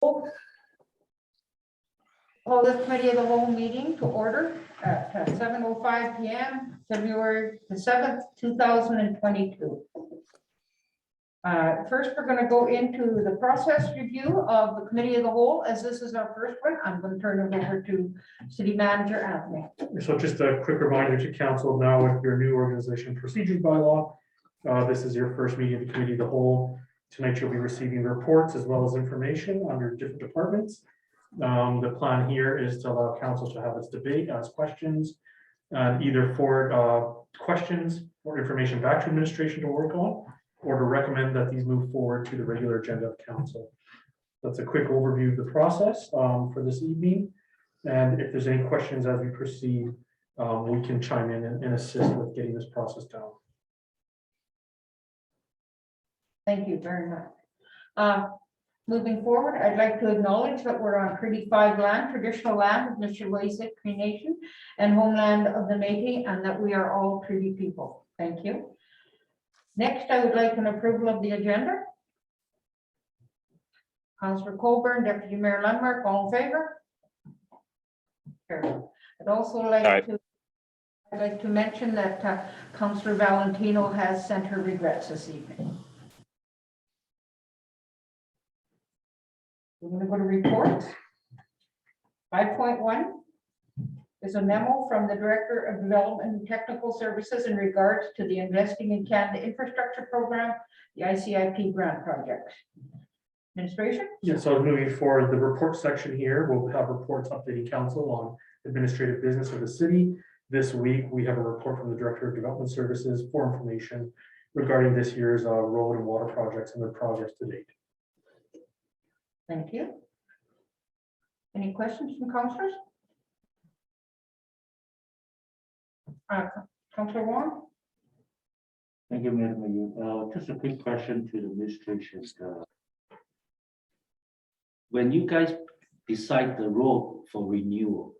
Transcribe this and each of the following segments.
Call the committee of the whole meeting to order at 7:05 p.m. February the 7th, 2022. First, we're going to go into the process review of the committee of the whole. As this is our first one, I'm going to turn it over to City Manager Anthony. So just a quick reminder to council now with your new organization procedures bylaw. This is your first meeting of the committee of the whole. Tonight you'll be receiving reports as well as information on your different departments. The plan here is to allow council to have its debate, ask questions, either for questions or information back to administration to work on, or to recommend that these move forward to the regular agenda of council. That's a quick overview of the process for this evening. And if there's any questions as we proceed, we can chime in and assist with getting this process down. Thank you very much. Moving forward, I'd like to acknowledge that we're on Treaty 5 land, traditional land of Mr. Loisik Cree Nation and homeland of the Métis, and that we are all treaty people. Thank you. Next, I would like an approval of the agenda. Councillor Colburn, Deputy Mayor Lundmark, all in favor? I'd also like to mention that Councillor Valentino has sent her regrets this evening. We're going to go to reports. 5.1 is a memo from the Director of Development and Technical Services in regards to the Investing in Canada Infrastructure Program, the ICIP grant project. Administration? Yeah, so moving forward, the report section here, we'll have reports updating council on administrative business of the city. This week, we have a report from the Director of Development Services for information regarding this year's road and water projects and their progress to date. Thank you. Any questions from councillors? Councillor Wong? Thank you, Madam Mayor. Just a quick question to the administration. When you guys decide the road for renewal,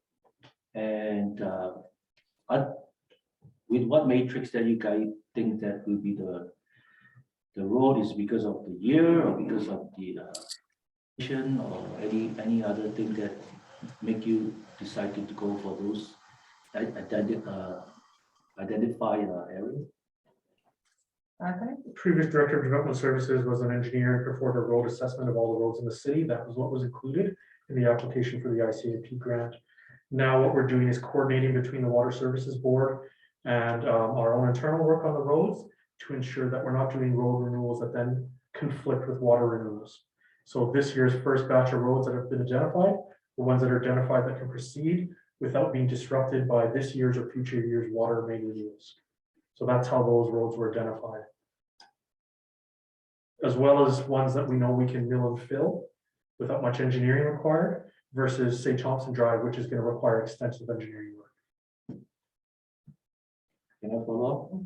and with what matrix that you guys think that will be the road is because of the year or because of the or any other thing that make you decided to go for those identify areas? Anthony? Previous Director of Development Services was an engineer and performed a road assessment of all the roads in the city. That was what was included in the application for the ICIP grant. Now what we're doing is coordinating between the Water Services Board and our own internal work on the roads to ensure that we're not doing road renewals that then conflict with water renewals. So this year's first batch of roads that have been identified, the ones that are identified that can proceed without being disrupted by this year's or future year's water main renewals. So that's how those roads were identified. As well as ones that we know we can mill and fill without much engineering required versus say Thompson Drive, which is going to require extensive engineering work. Can I follow up?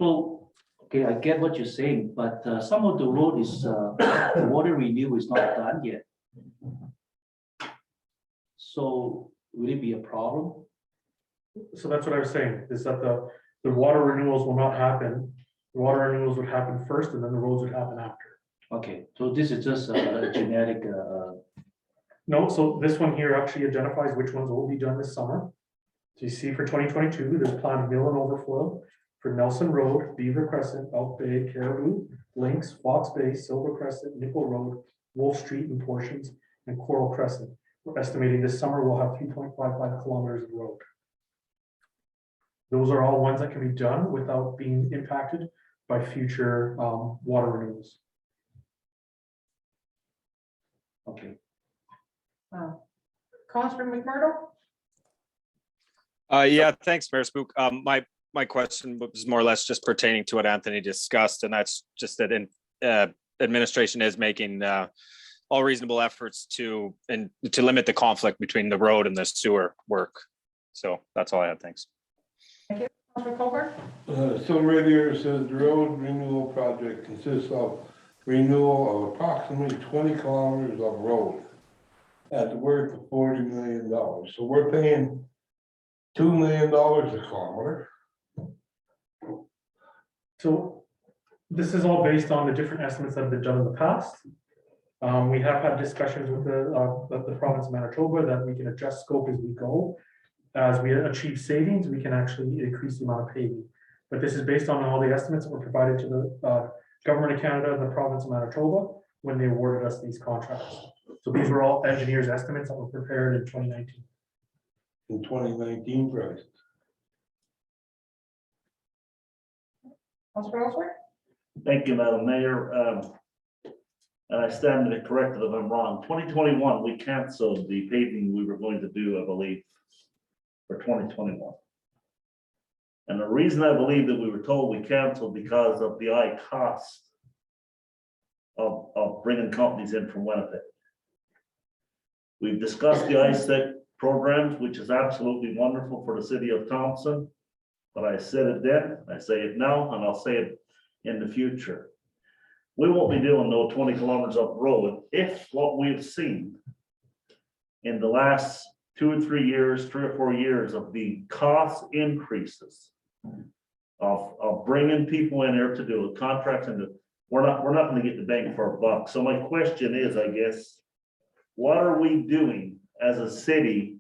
So, okay, I get what you're saying, but some of the road is the water renewal is not done yet. So will it be a problem? So that's what I was saying, is that the water renewals will not happen. The water renewals would happen first and then the roads would happen after. Okay, so this is just a genetic. No, so this one here actually identifies which ones will be done this summer. So you see for 2022, there's planned mill and overflow for Nelson Road, Beaver Crescent, Elk Bay, Caribou, Lynx, Fox Bay, Silver Crescent, Nickel Road, Wolf Street and portions, and Coral Crescent. We're estimating this summer we'll have 3.55 kilometers of road. Those are all ones that can be done without being impacted by future water renewals. Okay. Councillor McMurdo? Yeah, thanks, Mayor Spook. My question was more or less just pertaining to what Anthony discussed, and that's just that administration is making all reasonable efforts to limit the conflict between the road and the sewer work. So that's all I have. Thanks. Thank you. Councillor Colbert? So right here it says the road renewal project consists of renewal of approximately 20 kilometers of road at the worth of $40 million. So we're paying $2 million a kilometer. So this is all based on the different estimates that have been done in the past. We have had discussions with the province of Manitoba that we can adjust scope as we go. As we achieve savings, we can actually increase the amount of paving. But this is based on all the estimates that were provided to the government of Canada and the province of Manitoba when they awarded us these contracts. So these were all engineers' estimates that were prepared in 2019. In 2019 price. Councilor Ellsworth? Thank you, Madam Mayor. And I stand to be corrected if I'm wrong. 2021, we canceled the paving we were going to do, I believe, for 2021. And the reason I believe that we were told we canceled because of the high cost of bringing companies in from Winnipeg. We've discussed the ISEC programs, which is absolutely wonderful for the city of Thompson. But I said it then, I say it now, and I'll say it in the future. We won't be doing no 20 kilometers up road if what we've seen in the last 2 or 3 years, 3 or 4 years of the cost increases of bringing people in here to do contracts, and we're not going to get the bang for our buck. So my question is, I guess, what are we doing as a city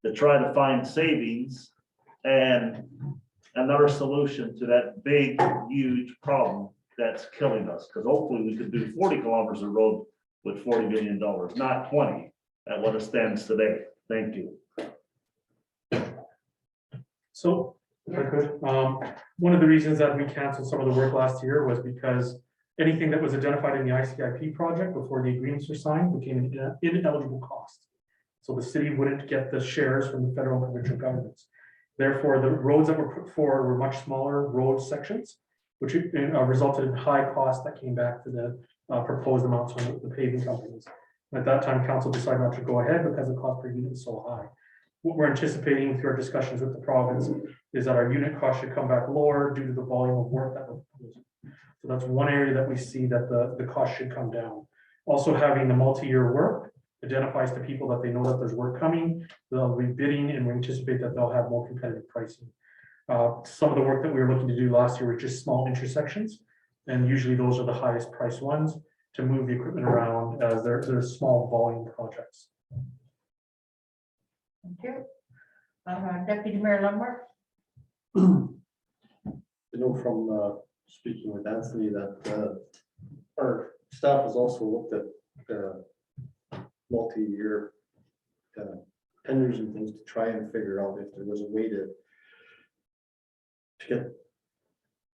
to try to find savings and another solution to that big, huge problem that's killing us? Because hopefully we could do 40 kilometers of road with $40 million, not 20 at what it stands today. Thank you. So, if I could, one of the reasons that we canceled some of the work last year was because anything that was identified in the ICIP project before the agreements were signed became an ineligible cost. So the city wouldn't get the shares from the federal and provincial governments. Therefore, the roads that were put forward were much smaller road sections, which resulted in high costs that came back to the proposed amounts from the paving companies. At that time, council decided not to go ahead because the cost per unit is so high. What we're anticipating through our discussions with the province is that our unit cost should come back lower due to the volume of work that we're proposing. So that's one area that we see that the cost should come down. Also, having the multi-year work identifies to people that they know that there's work coming, they'll be bidding, and we anticipate that they'll have more competitive pricing. Some of the work that we were looking to do last year were just small intersections, and usually those are the highest priced ones to move the equipment around as they're small volume projects. Thank you. Deputy Mayor Lundmark? I know from speaking with Anthony that our staff has also looked at multi-year tenders and things to try and figure out if there was a way to get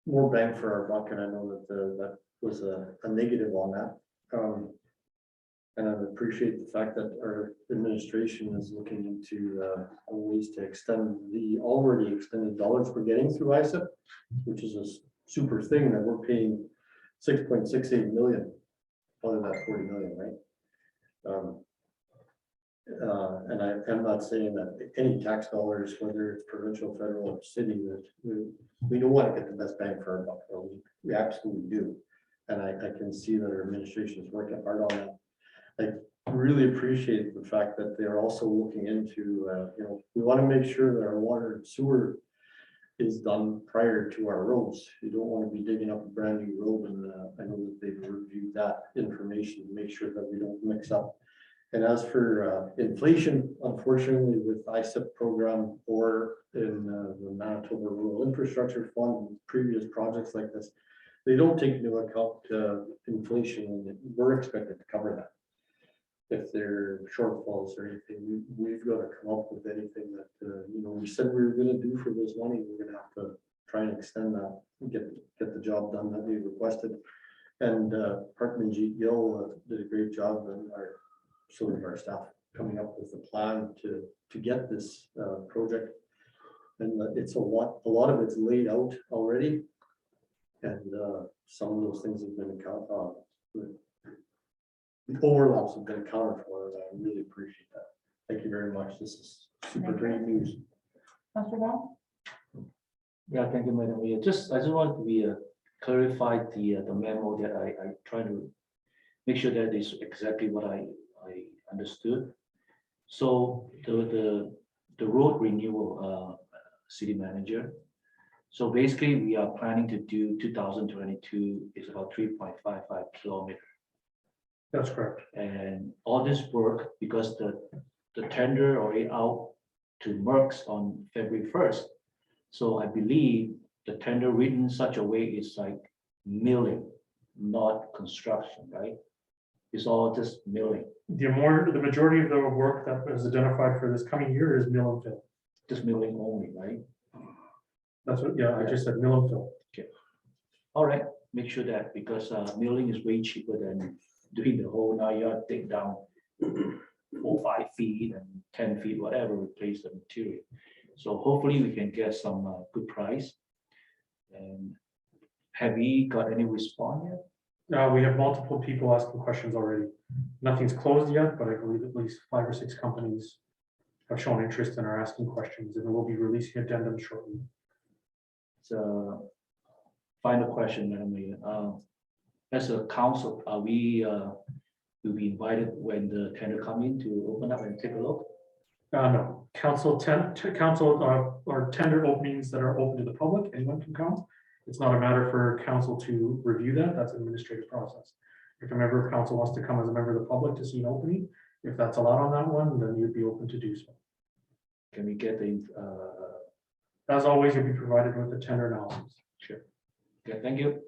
more bang for our buck, and I know that that was a negative on that. And I appreciate the fact that our administration is looking into ways to extend the already extended dollars we're getting through ISEP, which is a super thing that we're paying 6.68 million out of that 40 million, right? And I'm not saying that any tax dollars, whether it's provincial, federal, or city, that we don't want to get the best bang for our buck. We absolutely do. And I can see that our administration is working hard on that. I really appreciate the fact that they're also looking into, we want to make sure that our water and sewer is done prior to our roads. You don't want to be digging up a brand new road, and I know that they've reviewed that information to make sure that we don't mix up. And as for inflation, unfortunately, with ISEP program or in the Manitoba Rural Infrastructure Fund, and previous projects like this, they don't take into account inflation, and we're expected to cover that. If there are shortfalls or anything, we've got to come up with anything that we said we were going to do for this money. We're going to have to try and extend that and get the job done that we requested. And Parkman Gill did a great job, and our staff coming up with a plan to get this project. And it's a lot of it's laid out already, and some of those things have been the overlaps have been accounted for, and I really appreciate that. Thank you very much. This is super great news. Councilor Wong? Yeah, thank you, Madam Mayor. I just want to clarify the memo that I try to make sure that is exactly what I understood. So the road renewal city manager. So basically, we are planning to do 2022 is about 3.55 kilometers. That's correct. And all this work, because the tender already out to Merck's on February 1st. So I believe the tender written such a way is like milling, not construction, right? It's all just milling, The majority of the work that is identified for this coming year is mill and fill. just milling only, right? That's what, yeah, I just said mill and fill. All right, make sure that, because milling is way cheaper than doing the whole, now you have to dig down 4, 5 feet and 10 feet, whatever, replace the material. So hopefully we can get some good price. And have we got any response yet? We have multiple people asking questions already. Nothing's closed yet, but I believe at least 5 or 6 companies have shown interest and are asking questions, and we'll be releasing addendum shortly. So, final question, Madam Mayor. As a council, are we will be invited when the tender come in to open up and take a look? No, council or tender openings that are open to the public, anyone can come. It's not a matter for council to review that, that's an administrative process. If a member of council wants to come as a member of the public to see an opening, if that's allowed on that one, then you'd be open to do so. Can we get the, As always, you'll be provided with the tender analysis. sure. Okay, thank you.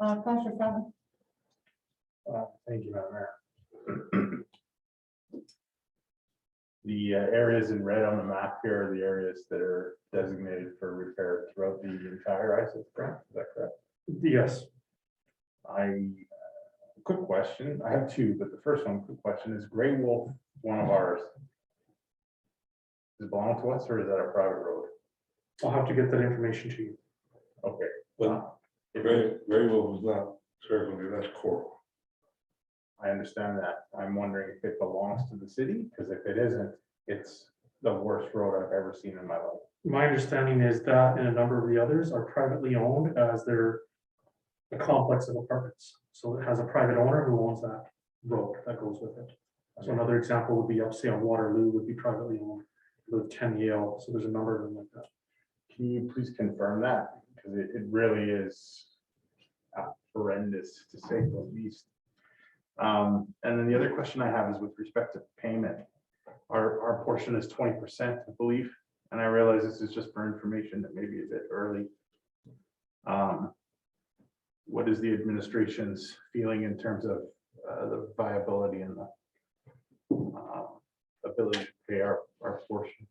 Councillor Fallon. Thank you, Madam Mayor. The areas in red on the map here are the areas that are designated for repair throughout the entire ISIS grant. Is that correct? Yes, Quick question. I have 2, but the first one, quick question, is Grey Wolf one of ours? Does it belong to us or is that a private road? I'll have to get that information to you. Okay. But If Very well was not certainly, that's coral. I understand that. I'm wondering if it belongs to the city, because if it isn't, it's the worst road I've ever seen in my life. My understanding is that and a number of the others are privately owned as they're a complex of apartments. So it has a private owner who owns that road that goes with it. So another example would be upstate Waterloo would be privately owned with 10 Yale. So there's a number of them like that. Can you please confirm that? Because it really is horrendous, to say the least. And then the other question I have is with respect to payment. Our portion is 20%, I believe, and I realize this is just for information that may be a bit early. What is the administration's feeling in terms of the viability and the ability to pay our portion?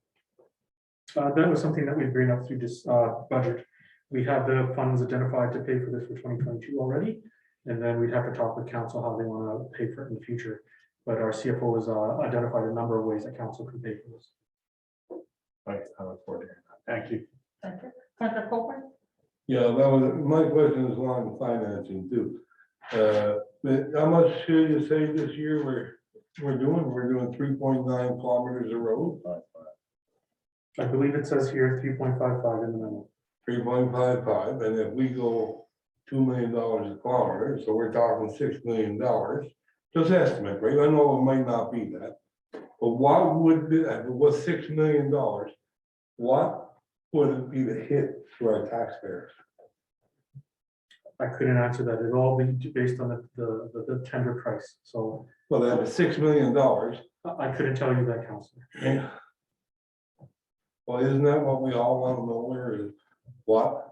That was something that we bring up through this budget. We have the funds identified to pay for this for 2022 already. And then we'd have to talk with council how they want to pay for it in the future. But our CFO has identified a number of ways that council can pay for this. Right, I look forward to hearing that. Thank you. Thank you. Councillor Copeland. Yeah, that was, my question is along financing too. But how much should you say this year we're doing? We're doing 3.9 kilometers of road. I believe it says here 3.55 in the memo. 3.55, and if we go $2 million a kilometer, so we're talking $6 million. Just estimate, right? I know it might not be that, but what would be, if it was $6 million, what would it be the hit to our taxpayers? I couldn't answer that. It'll all be based on the tender price. So Well, that was $6 million. I couldn't tell you that, Councilor. Yeah. Well, isn't that what we all want to know here is what,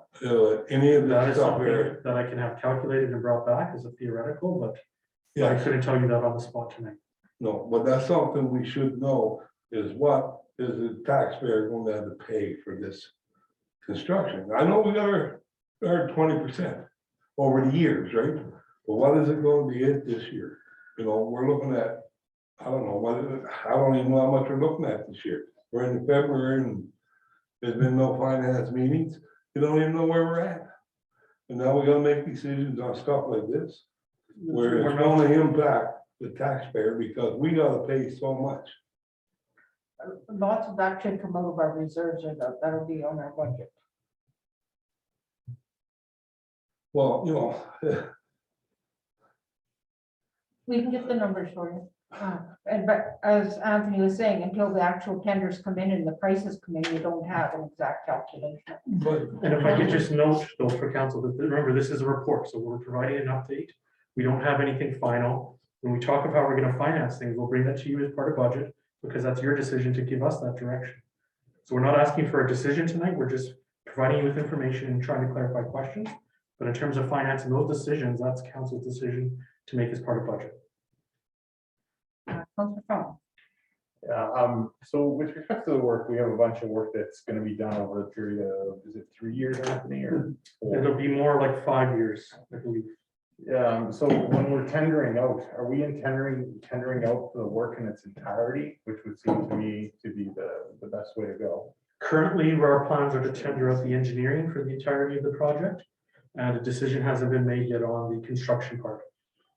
any of That that is stuff something here? that I can have calculated and brought back as a theoretical, but I Yeah, couldn't tell you that on the spot tonight. no, but that's something we should know is what is the taxpayer going to have to pay for this construction? I know we got our 20% over the years, right? But what is it going to be at this year? You know, we're looking at, I don't know, I don't even know how much we're looking at this year. We're in February and there's been no finance meetings. You don't even know where we're at. And now we gotta make decisions on stuff like this, where it's gonna impact the taxpayer because we gotta pay so much. Lots of that should come out of our reserves, or that'll be on our budget. Well, you know, We can get the numbers for you. But as Anthony was saying, until the actual tenders come in and the prices come in, you don't have an exact calculation. but And if I could just note though for council that remember, this is a report, so we're providing an update We don't have anything final. When we talk of how we're gonna finance things, we'll bring that to you as part of budget, because that's your decision to give us that direction. So we're not asking for a decision tonight, we're just providing you with information and trying to clarify questions. But in terms of financing those decisions, that's council's decision to make as part of budget. Councillor Fong. Yeah, so with respect to the work, we have a bunch of work that's gonna be done over a period of, is it 3 years, Anthony, or? It'll be more like 5 years, I believe. So when we're tendering out, are we tendering out the work in its entirety, which would seem to me to be the best way to go? Currently, our plans are to tender out the engineering for the entirety of the project. And a decision hasn't been made yet on the construction part.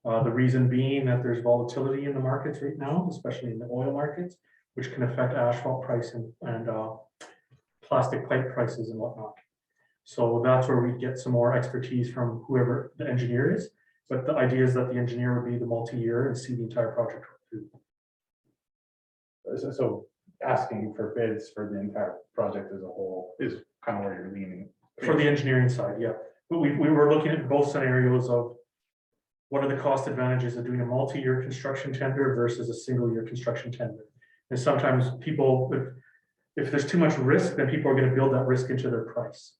The reason being that there's volatility in the markets right now, especially in the oil markets, which can affect asphalt pricing and plastic pipe prices and whatnot. So that's where we get some more expertise from whoever the engineer is. But the idea is that the engineer would be the multi-year and see the entire project through. So asking for bids for the entire project as a whole is kind of where you're leaning. For the engineering side, yeah. But we were looking at both scenarios of what are the cost advantages of doing a multi-year construction tender versus a single-year construction tender. And sometimes people, if there's too much risk, then people are going to build that risk into their price.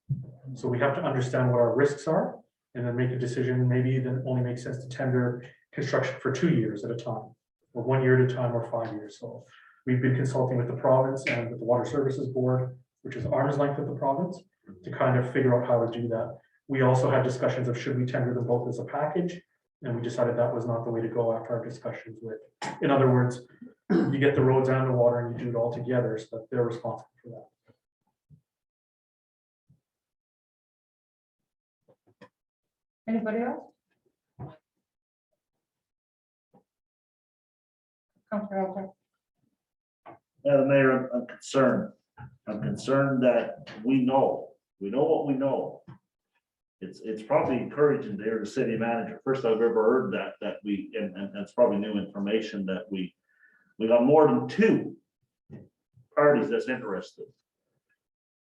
So we have to understand what our risks are and then make a decision. Maybe then it only makes sense to tender construction for 2 years at a time, or 1 year at a time, or 5 years. So we've been consulting with the province and with the Water Services Board, which is arm's length with the province, to kind of figure out how to do that. We also had discussions of should we tender them both as a package, and we decided that was not the way to go after our discussions with. In other words, you get the roads and the water and you do it all together, so that they're responsible for that. Anybody else? Councillor Elton. Madam Mayor, I'm concerned. I'm concerned that we know what we know. It's probably encouraging to hear the city manager. First I've ever heard that we, and it's probably new information that we got more than 2 parties that's interested.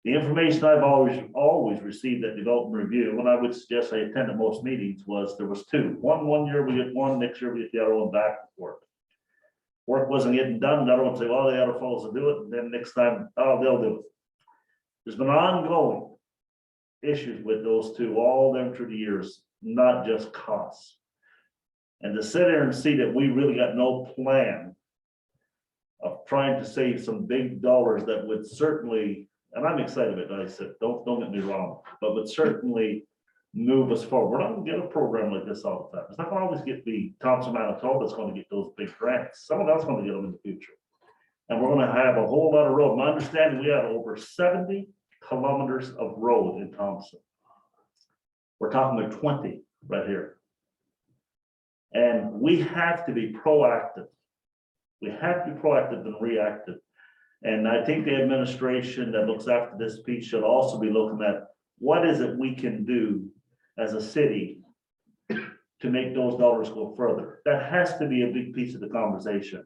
The information I've always received at development review, when I would suggest I attended most meetings, was there was 2. One year we get one, next year we get the other one, back and forth. Work wasn't getting done, the other one say, well, the other fellows will do it, and then next time, oh, they'll do it. There's been ongoing issues with those 2, all them through the years, not just costs. And to sit there and see that we really got no plan of trying to save some big dollars that would certainly, and I'm excited about it, I said, don't get me wrong, but would certainly move us forward. We're not gonna get a program like this all the time. It's not gonna always get the Thompson Manitoba that's gonna get those big grants. Someone else is gonna get them in the future. And we're gonna have a whole lot of road. My understanding, we have over 70 kilometers of road in Thompson. We're talking about 20 right here. And we have to be proactive. We have to be proactive and reactive. And I think the administration that looks after this piece should also be looking at what is it we can do as a city to make those dollars go further. That has to be a big piece of the conversation.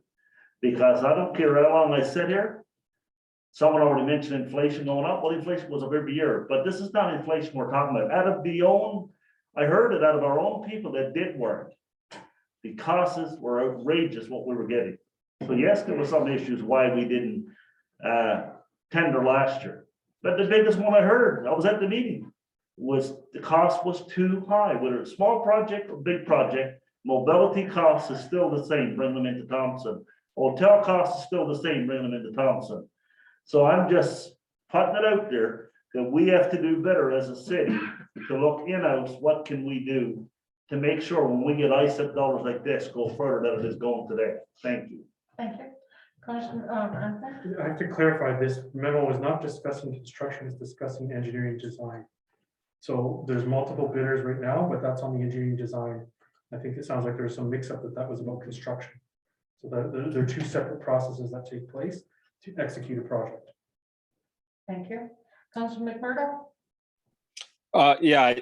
Because I don't care how long I sit here. Someone already mentioned inflation going up. Well, inflation was up every year, but this is not inflation we're talking about. I heard it out of our own people that did work. The costs were outrageous what we were getting. So yes, there were some issues why we didn't tender last year. But the biggest one I heard, I was at the meeting, was the cost was too high. Whether it's small project or big project, mobility costs is still the same, bring them into Thompson. Hotel costs is still the same, bring them into Thompson. So I'm just putting it out there that we have to do better as a city to look in-house, what can we do to make sure when we get ISIP dollars like this go further than it is going today. Thank you. Thank you. Councillor Anthony. I have to clarify, this memo is not discussing construction, it's discussing engineering design. So there's multiple bidders right now, but that's on the engineering design. I think it sounds like there's some mix up that was about construction. So there are 2 separate processes that take place to execute a project. Thank you. Councillor McMurdo. Yeah,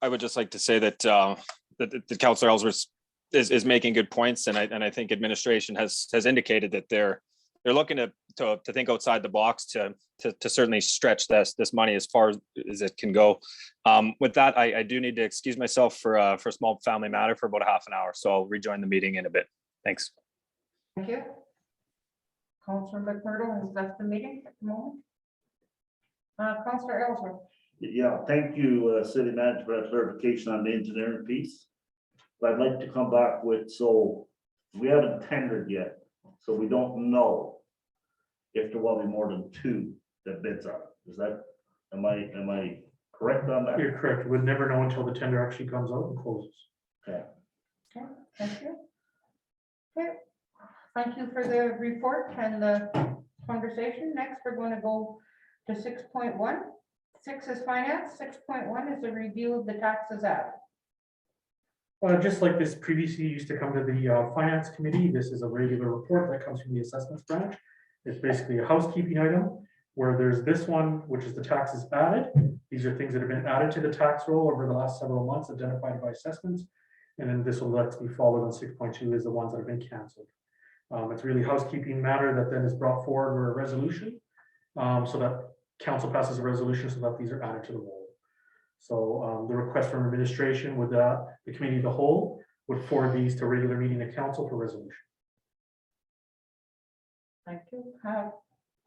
I would just like to say that that Councillor Ellsworth is making good points, and I think administration has indicated that they're looking to to think outside the box to certainly stretch this money as far as it can go. With that, I do need to excuse myself for a small family matter for about a half an hour, so I'll rejoin the meeting in a bit. Thanks. Thank you. Councillor McMurdo has left the meeting at the moment. Councillor Ellsworth. Yeah, thank you, city manager, for that clarification on the engineering piece. But I'd like to come back with, so we haven't tendered yet, so we don't know if there will be more than 2 that bids on. Is that, am I correct on that? You're correct. We'd never know until the tender actually comes out and closes. Okay. Okay, thank you. Okay, thank you for the report and the conversation. Next, we're going to go to 6.1. 6 is finance, 6.1 is a review of the taxes added. Just like this previously used to come to the finance committee, this is a regular report that comes from the assessments branch. It's basically a housekeeping item where there's this one, which is the taxes added. These are things that have been added to the tax roll over the last several months, identified by assessments. And then this will let be followed on 6.2 is the ones that have been canceled. It's really housekeeping matter that then is brought forward with a resolution, so that council passes a resolution so that these are added to the roll. So the request from administration would the committee of the whole would forward these to regular meeting of council for resolution. Thank you.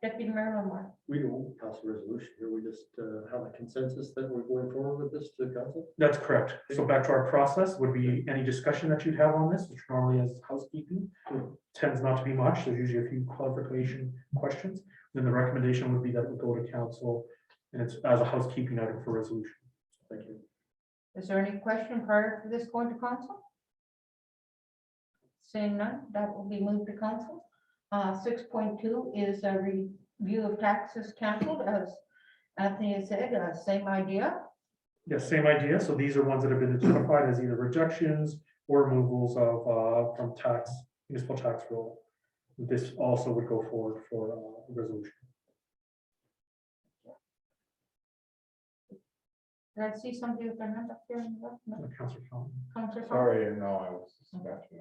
Deputy Mayor Lamar. We don't pass a resolution here, we just have a consensus that we're going forward with this to the council. That's correct. So back to our process would be any discussion that you'd have on this, which normally is housekeeping, tends not to be much. There's usually a few clarification questions. Then the recommendation would be that it would go to council and it's as a housekeeping item for resolution. Thank you. Is there any question prior to this going to council? Seeing none, that will be moved to council. 6.2 is a review of taxes canceled, as Anthony has said, same idea. Yes, same idea. So these are ones that have been identified as either rejections or removals of from municipal tax roll. This also would go forward for resolution. Did I see somebody with their hand up here? No. Councillor Fallon. Councillor Fong? Sorry, no, I was scratching.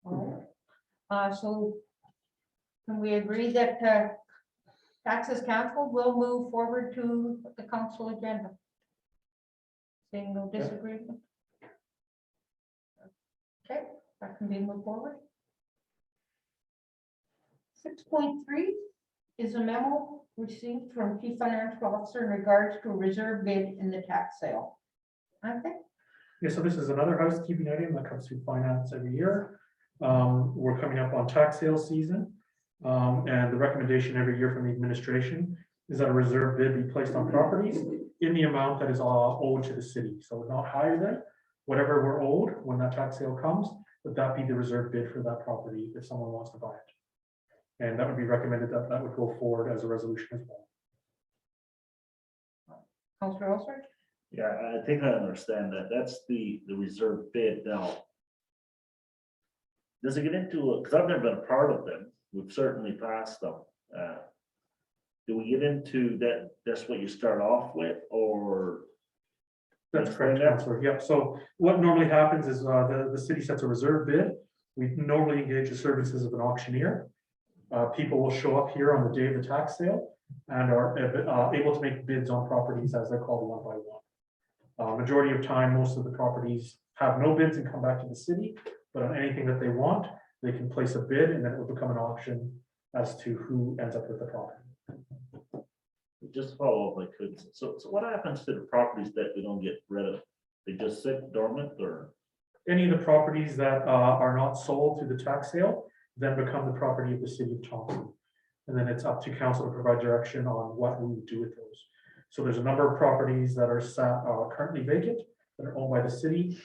All right. So can we agree that taxes canceled will move forward to the council agenda? Seeing no disagreement? Okay, that can be moved forward. 6.3 is a memo received from Chief Financial Officer in regards to a reserve bid in the tax sale. Okay. Yeah, so this is another housekeeping item that comes through finance every year. We're coming up on tax sale season. And the recommendation every year from the administration is that a reserve bid be placed on properties in the amount that is owed to the city. So not higher than whatever we're owed when that tax sale comes, but that be the reserve bid for that property if someone wants to buy it. And that would be recommended that that would go forward as a resolution as well. Councillor Ellsworth? Yeah, I think I understand that. That's the reserve bid now. Does it get into, because I've never been a part of them, we've certainly passed them. Do we get into that, that's what you start off with, or? That's correct, Councillor. Yep. So what normally happens is the city sets a reserve bid. We normally engage the services of an auctioneer. People will show up here on the day of the tax sale and are able to make bids on properties as they're called one by one. Majority of time, most of the properties have no bids and come back to the city, but on anything that they want, they can place a bid and then it will become an auction as to who ends up with the property. Just to follow up, I could. So what happens to the properties that we don't get rid of? They just sit dormant, or? Any of the properties that are not sold through the tax sale then become the property of the city of Thompson. And then it's up to council to provide direction on what we would do with those. So there's a number of properties that are currently vacant that are owned by the city.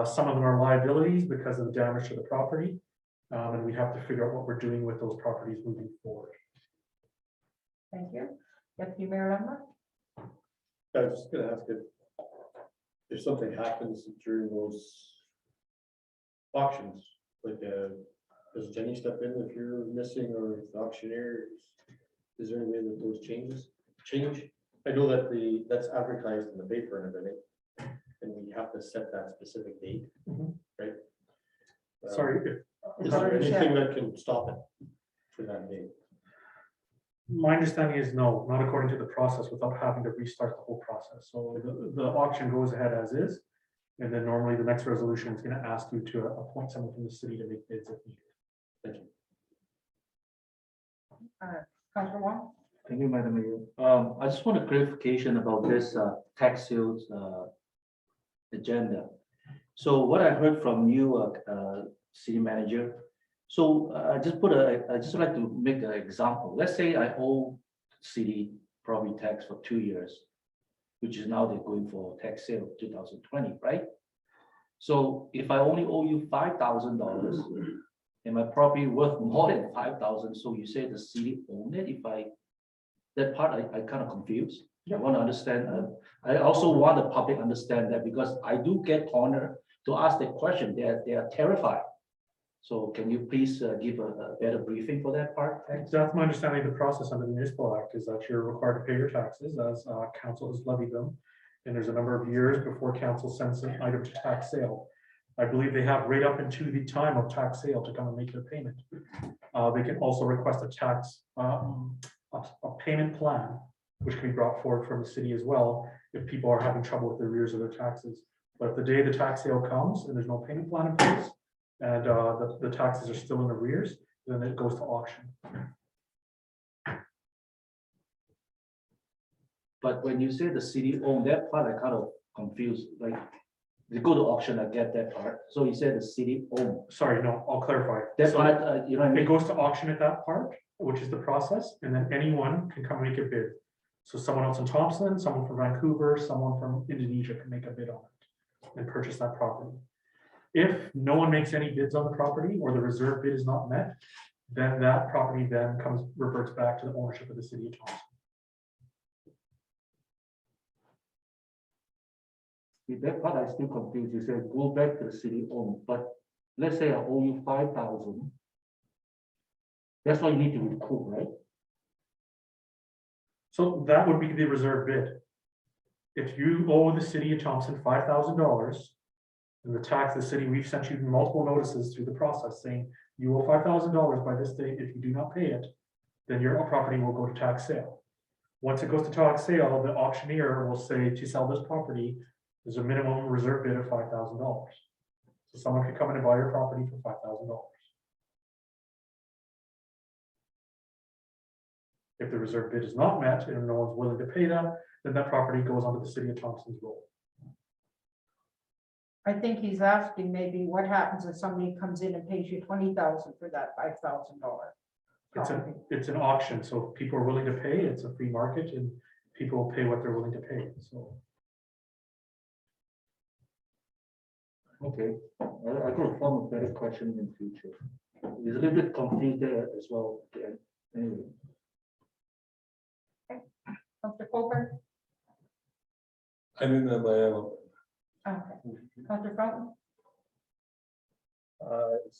Some of them are liabilities because of the damage to the property. And we have to figure out what we're doing with those properties moving forward. Thank you. Deputy Mayor Lambert? I was just gonna ask if something happens during those auctions, like does Jenny step in if you're missing, or if the auctioneer is there any way that those change? I know that that's advertised in the paper and everything, and we have to set that specific date, right? Sorry. Is there anything that can stop it for that date? My understanding is no, not according to the process, without having to restart the whole process. So the auction goes ahead as is. And then normally the next resolution is going to ask you to appoint someone from the city to make bids if needed. Councillor Wong? Thank you, Madam Mayor. I just want a clarification about this tax sales agenda. So what I heard from you, city manager, so I just like to make an example. Let's say I owe city property tax for 2 years, which is now they're going for tax sale 2020, right? So if I only owe you $5,000 and my property worth more than 5,000, so you say the city own it, that part I kind of confused. I want to understand. I also want the public understand that because I do get cornered to ask that question. They are terrified. So can you please give a better briefing for that part? Thanks. That's my understanding of the process under the municipal act is that you're required to pay your taxes as council has levied them. And there's a number of years before council sends an item to tax sale. I believe they have right up into the time of tax sale to come and make their payment. They can also request a payment plan, which can be brought forward from the city as well if people are having trouble with the arrears of their taxes. But if the day the tax sale comes and there's no payment plan in place, and the taxes are still in arrears, then it goes to auction. But when you say the city own that part, I kind of confused. Like they go to auction, I get that part. So you said the city own Sorry, no, I'll clarify. that So part. You know what I it mean? goes to auction at that part, which is the process, and then anyone can come and make a bid. So someone else in Thompson, someone from Vancouver, someone from Indonesia can make a bid on it and purchase that property. If no one makes any bids on the property or the reserve bid is not met, then that property then reverts back to the ownership of the city of Thompson. With that part, I still confused. You said go back to the city own, but let's say I owe you 5,000. That's what you need to recoup, right? So that would be the reserve bid. If you owe the city of Thompson $5,000, and the city, we've sent you multiple notices through the process saying you owe $5,000 by this date. If you do not pay it, then your property will go to tax sale. Once it goes to tax sale, the auctioneer will say to sell this property, there's a minimum reserve bid of $5,000. So someone could come in and buy your property for $5,000. If the reserve bid is not met and no one's willing to pay that, then that property goes onto the city of Thompson's roll. I think he's asking maybe what happens if somebody comes in and pays you 20,000 for that $5,000. It's an auction, so if people are willing to pay, it's a free market and people will pay what they're willing to pay, so. Okay, I could form a better question in future. It's a little bit confused there as well. Yeah. Anyway. Councillor Colburn? I didn't have my own. Okay. Councillor Fountain?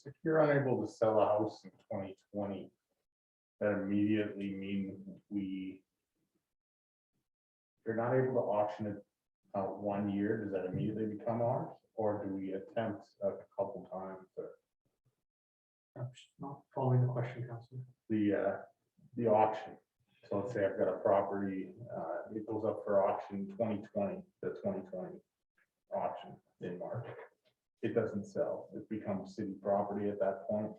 If you're unable to sell a house in 2020, that immediately mean you're not able to auction it out 1 year, does that immediately become ours? Or do we attempt a couple times I'm just not following the question, Councilor. the auction? So let's say I've got a property, it goes up for auction 2020, the 2020 auction in March. It doesn't sell, it becomes city property at that point.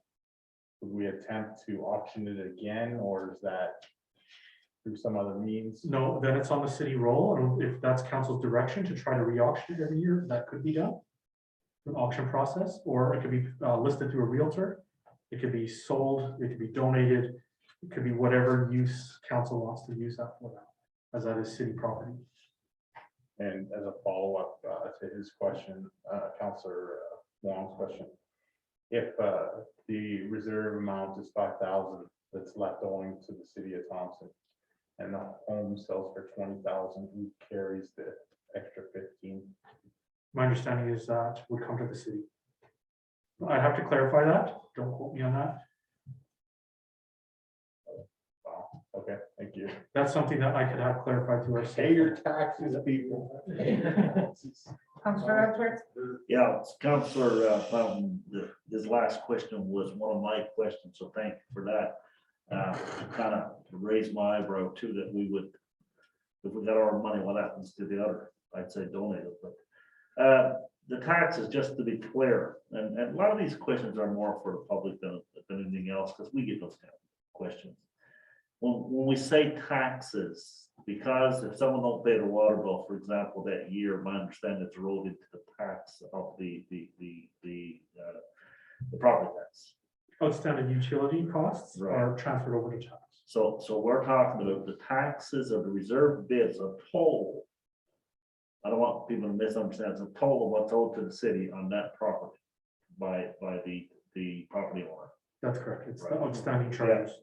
Would we attempt to auction it again, or is that through some other means? No, then it's on the city roll, and if that's council's direction to try to re-auction it every year, that could be done. An auction process, or it could be listed through a realtor. It could be sold, it could be donated, it could be whatever use council wants to use that for now, as that is city property. And as a follow-up to his question, Councillor Wong's question, if the reserve amount is 5,000 that's left owing to the city of Thompson, and the home sells for 20,000, who carries the extra 15? My understanding is that would come to the city. I'd have to clarify that. Don't quote me on that. Wow, okay, thank you. That's something that I could have clarified through our. Pay your taxes, people. Councillor Edwards? Yeah, Councillor Fountain, his last question was one of my questions, so thank you for that. kind of raise my eyebrow too, that we would, if we got our money, what happens to the other? I'd say donate it, but the taxes, just to be clear, and a lot of these questions are more for the public than anything else, because we get those kind of questions. When we say taxes, because if someone don't pay the water bill, for example, that year, my understanding it's rolled into the tax of the property tax. Outstanding utility costs Right. are transferred over to tax. So we're talking about the taxes of the reserve bids, a total. I don't want people to misunderstand, it's a total of what's owed to the city on that property by the property owner. That's correct. It's the Right. outstanding charges.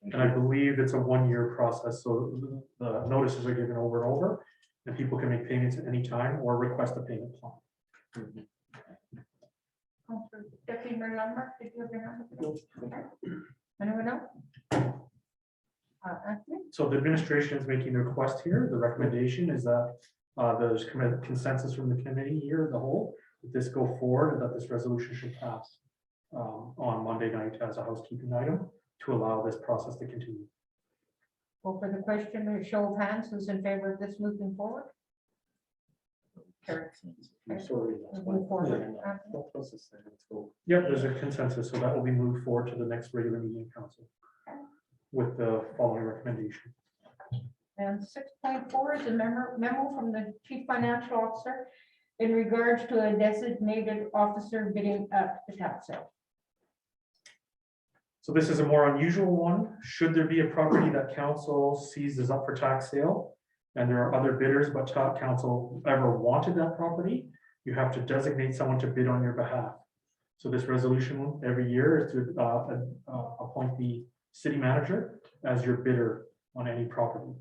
And I believe it's a one-year process, so the notices are given over and over, and people can make payments at any time or request a payment plan. Councillor Deputy Mayor Lambert, did you have your hand up? Anyone else? Anthony? So the administration is making a request here. The recommendation is that there's consensus from the committee here, the whole, that this go forward and that this resolution should pass on Monday night as a housekeeping item to allow this process to continue. Well, for the question, a show of hands, who's in favor of this moving forward? Carried. I'm sorry. Move forward. Anthony? What process there? Let's go. Yep, there's a consensus, so that will be moved forward to the next regular meeting of council with the following recommendation. And 6.4 is a memo from the chief financial officer in regards to a designated officer bidding at the tax sale. So this is a more unusual one. Should there be a property that council sees is up for tax sale and there are other bidders, but council ever wanted that property, you have to designate someone to bid on your behalf. So this resolution every year is to appoint the city manager as your bidder on any property.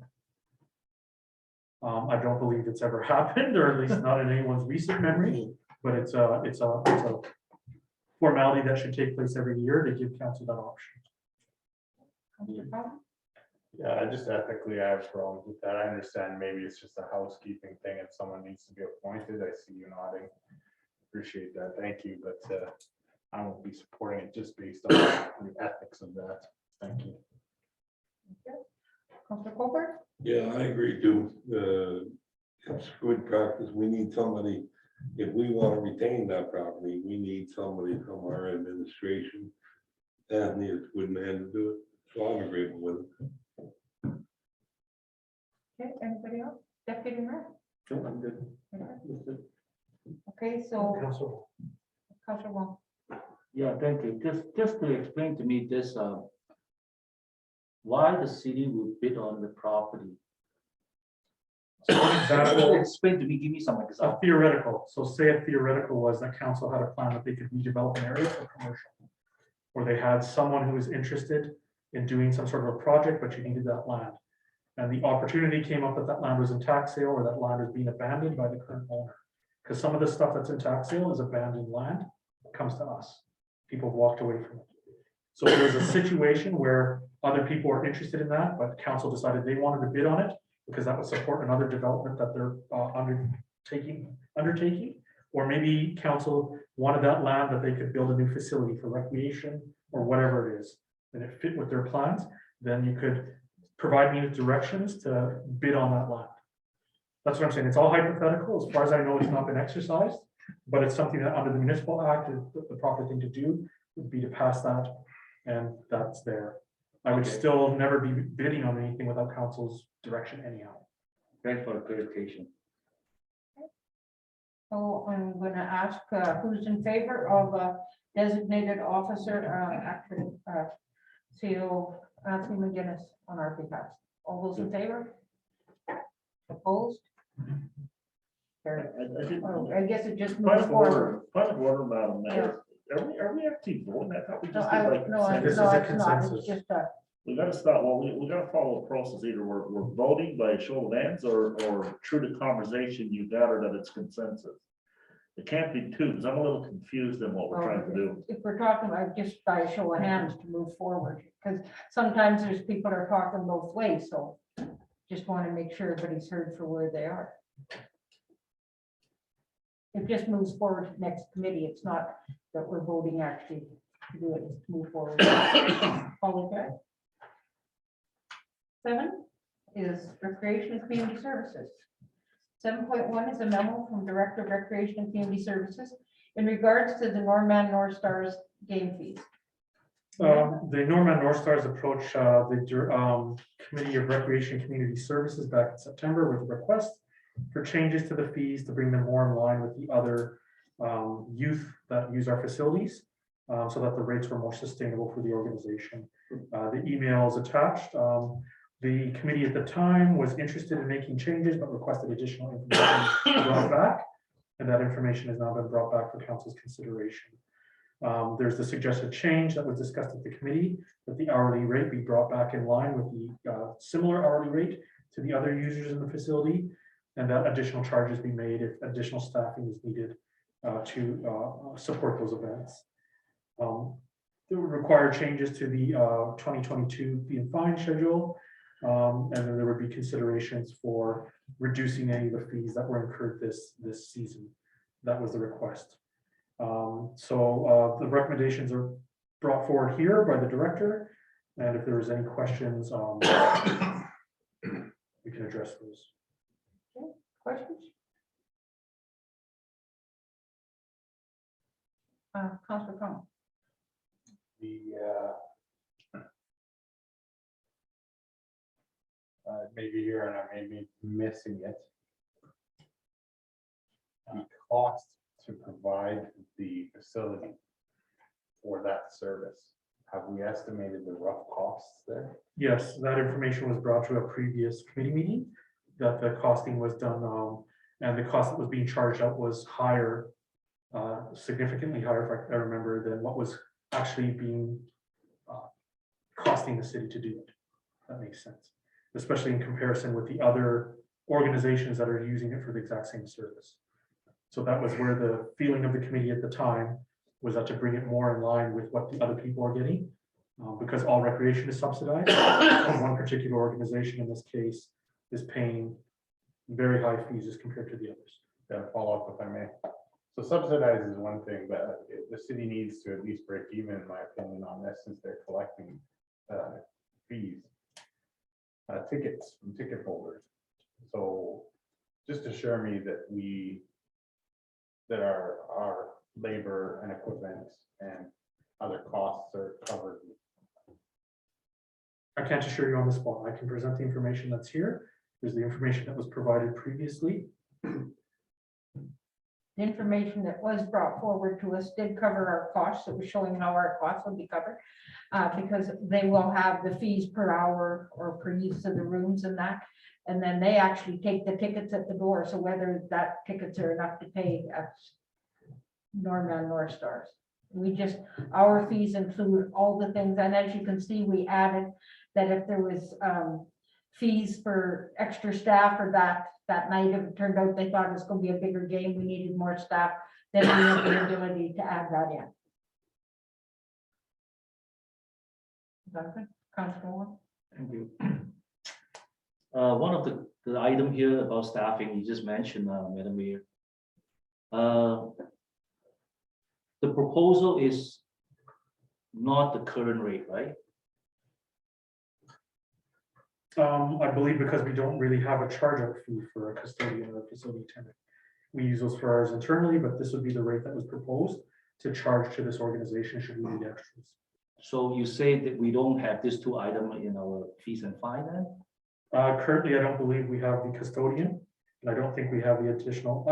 I don't believe it's ever happened, or at least not in anyone's recent memory, but it's a formality that should take place every year to give council that option. Councillor Collins? Yeah, I just ethically, I have problems with that. I understand maybe it's just a housekeeping thing and someone needs to be appointed. I see you nodding. Appreciate that. Thank you, but I won't be supporting it just based on the ethics of that. Thank you. Councillor Colbert? Yeah, I agree too. It's good practice. We need somebody, if we want to retain that property, we need somebody from our administration. And it's a good man to do it. So I'm agreeable with it. Okay, anybody else? Deputy Mayor? No, I'm good. Okay, so Council. Councillor Wong. Yeah, thank you. Just to explain to me this, why the city would bid on the property. Explain to me, give me some A example. theoretical, so say a theoretical was that council had a plan that they could redevelop an area for commercial. Or they had someone who was interested in doing some sort of a project, but you needed that land. And the opportunity came up that that land was in tax sale or that land is being abandoned by the current owner. Because some of the stuff that's in tax sale is abandoned land, comes to us. People have walked away from it. So there was a situation where other people are interested in that, but council decided they wanted to bid on it because that would support another development that they're undertaking. Or maybe council wanted that land that they could build a new facility for recreation or whatever it is. And it fit with their plans, then you could provide me with directions to bid on that land. That's what I'm saying. It's all hypothetical. As far as I know, it's not been exercised, but it's something that under the municipal act, the proper thing to do would be to pass that, and that's there. I would Okay. still never be bidding on anything without council's direction anyhow. Thanks for the clarification. So I'm gonna ask who's in favor of a designated officer, actually, CEO Anthony McGinnis on our behalf. All those in favor? Opposed? Carried. Oh, I guess it just moves forward. Point of order, Madam Mayor. Are we actually voting? I thought we No, just did like. This is a it's not. consensus. It's just We gotta stop, well, we gotta follow a process, either we're voting by a show of hands or through the conversation you gather that it's consensus. It can't be two, because I'm a little confused in what we're trying to do. if we're talking about just by a show of hands to move forward, because sometimes there's people are talking both ways, so just want to make sure everybody's heard for where they are. It just moves forward to the next committee. It's not that we're voting actually to do it, it's to move forward. Okay. 7 is Recreation and Community Services. 7.1 is a memo from Director of Recreation and Community Services in regards to the Norman North Stars game fees. The Norman North Stars approached the Committee of Recreation and Community Services back in September with a request for changes to the fees to bring them more in line with the other youth that use our facilities, so that the rates were more sustainable for the organization. The email is attached. The committee at the time was interested in making changes, but requested additional information brought back, and that information has now been brought back for council's consideration. There's the suggested change that was discussed at the committee, that the hourly rate be brought back in line with the similar hourly rate to the other users in the facility, and that additional charges be made if additional staffing is needed to support those events. There were required changes to the 2022 fee and fine schedule, and then there would be considerations for reducing any of the fees that were incurred this season. That was the request. The recommendations are brought forward here by the director, and if there is any questions, we can address those. Questions? Councilor Crum. Maybe here and I may be missing it. The cost to provide the facility for that service. Have we estimated the rough costs there? Yes, that information was brought to a previous committee meeting, that the costing was done, and the cost that was being charged out was higher, significantly higher, if I remember, than what was actually being costing the city to do it. That makes sense, especially in comparison with the other organizations that are using it for the exact same service. So that was where the feeling of the committee at the time was that to bring it more in line with what the other people are getting, because all recreation is subsidized. One particular organization in this case is paying very high fees as compared to the others. Yeah, follow up if I may. So subsidize is one thing, but the city needs to at least break even, in my opinion, on this, since they're collecting fees, tickets from ticket holders. So just assure me that our labor and equipment and other costs are covered. I can't assure you on the spot. I can present the information that's here. There's the information that was provided previously. The information that was brought forward to us did cover our costs. It was showing how our costs will be covered, because they will have the fees per hour or per use of the rooms and that. And then they actually take the tickets at the door. So whether that tickets are enough to pay at Norman North Stars. Our fees include all the things. And as you can see, we added that if there was fees for extra staff or that night, if it turned out they thought it was going to be a bigger game, we needed more staff, then we have the ability to add that in. Is that good? Councilor Moore? Thank you. One of the item here about staffing, you just mentioned, Madam Mayor. The proposal is not the current rate, right? I believe because we don't really have a charge out fee for a custodian or a facility tenant. We use those for ours internally, but this would be the rate that was proposed to charge to this organization should we need extras. So you say that we don't have these two items in our fees and fine then? Currently, I don't believe we have the custodian, and I don't think we have the additional,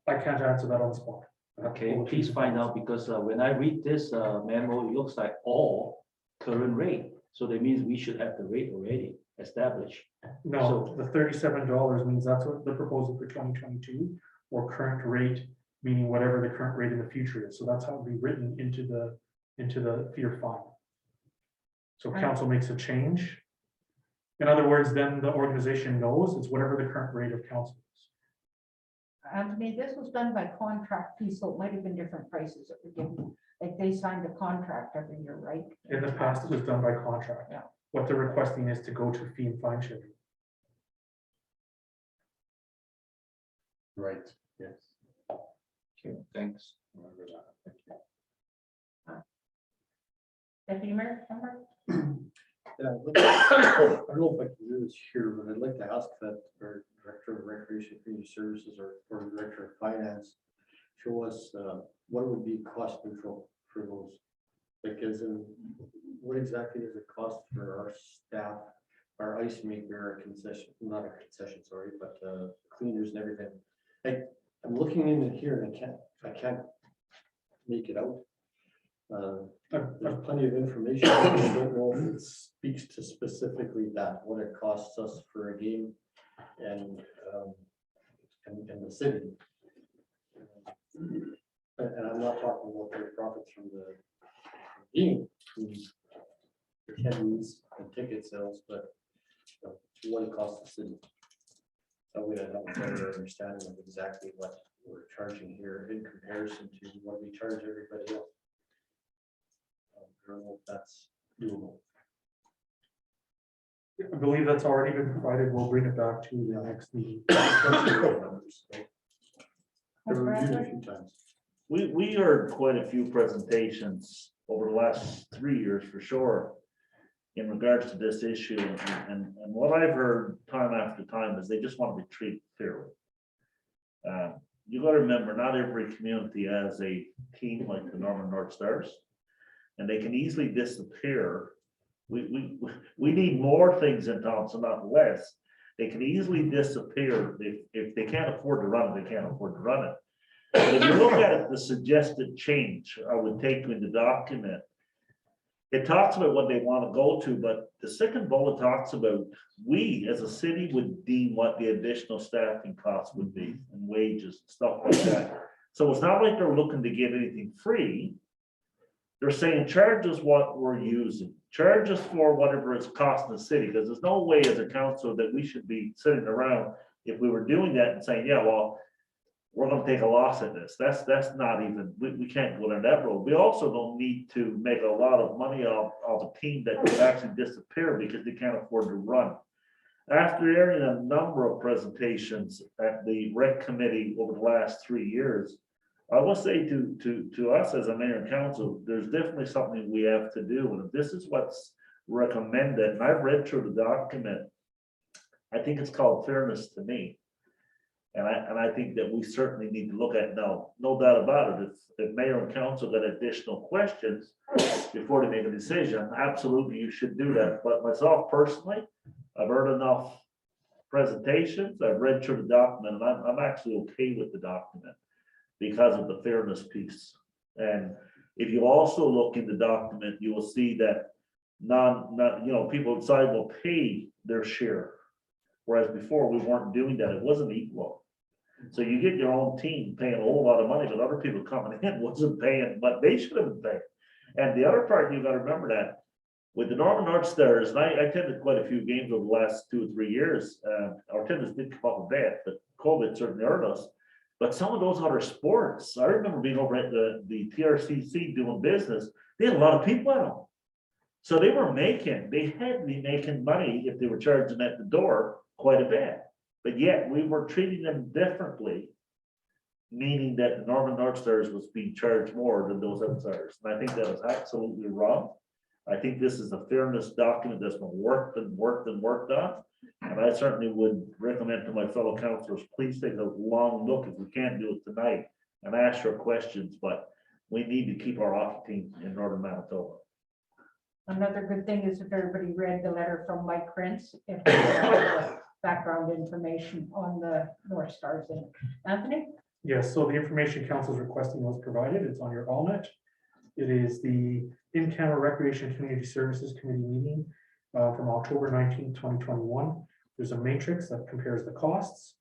I can't answer that on the spot. Okay, please find out, because when I read this memo, it looks like all current rate. So that means we should have the rate already established. No, the $37 means that's what the proposal for 2022, or current rate, meaning whatever the current rate in the future is. So that's how it would be written into the fee or fine. So council makes a change. In other words, then the organization knows it's whatever the current rate of council is. Anthony, this was done by contract fee, so it might have been different prices that were given. Like they signed a contract every year, right? In the past, it was done by contract. Yeah. What they're requesting is to go to fee and fine schedule. Right, yes. Okay, thanks. Remember that. Thank you. Deputy Mayor, remember? Yeah, I don't know if I can do this here, but I'd like to ask that our Director of Recreation and Community Services or Director of Finance show us what it would be cost neutral for those. Like, as in, what exactly does it cost for our staff, our ice maker, our concession, not a concession, sorry, but cleaners and everything. I'm looking in it here and I can't make it out. There's plenty of information. I don't know if it speaks to specifically that, what it costs us for a game and the city. And I'm not talking about the profits from the game, from attendance and ticket sales, but what it costs the city. That way I have a better understanding of exactly what we're charging here in comparison to what we charge everybody else. I don't know if that's doable. I believe that's already been provided. We'll bring it back to the next meeting. I've reviewed it a few times. We heard quite a few presentations over the last 3 years for sure in regards to this issue. And what I've heard time after time is they just want to be treated fairly. You got to remember, not every community has a team like the Northern North Stars, and they can easily disappear. We need more things in Thompson, not less. They can easily disappear if they can't afford to run it. They can't afford to run it. But if you look at it, the suggested change I would take in the document, it talks about what they want to go to, but the second bullet talks about we as a city would deem what the additional staffing costs would be and wages, stuff like that. So it's not like they're looking to get anything free. They're saying charge us what we're using, charge us for whatever it's costing the city, because there's no way as a council that we should be sitting around if we were doing that and saying, yeah, well, we're gonna take a loss at this. That's not even, we can't go down that road. We also don't need to make a lot of money off a team that could actually disappear because they can't afford to run. After hearing a number of presentations at the rec committee over the last 3 years, I will say to us as a mayor and council, there's definitely something we have to do. And if this is what's recommended, and I've read through the document, I think it's called fairness to me. And I think that we certainly need to look at now, no doubt about it. If mayor and council got additional questions before they make a decision, absolutely you should do that. But myself personally, I've heard enough presentations, I've read through the document, and I'm actually okay with the document because of the fairness piece. And if you also look in the document, you will see that people outside will pay their share. Whereas before we weren't doing that, it wasn't equal. So you get your own team paying a whole lot of money, but other people coming in wasn't paying what they should have been paying. And the other part, you got to remember that with the Northern North Stars, and I attended quite a few games over the last 2 or 3 years. Our attendance did come up a bit, but COVID certainly hurt us. But some of those other sports, I remember being over at the TRCC doing business, they had a lot of people at them. So they had to be making money if they were charging at the door quite a bit. But yet we were treating them differently, meaning that the Northern North Stars was being charged more than those outsiders. And I think that was absolutely wrong. I think this is a fairness document that's been worked on. And I certainly would recommend to my fellow councilors, please take a long look if we can't do it tonight and ask your questions, but we need to keep our hockey team in Northern Manitoba. Another good thing is if everybody read the letter from Mike Prince, if they have the background information on the North Stars in it. Anthony? Yes, so the information council is requesting was provided. It's on your Allnet. It is the in-camera Recreation Community Services Committee meeting from October 19, 2021. There's a matrix that compares the costs,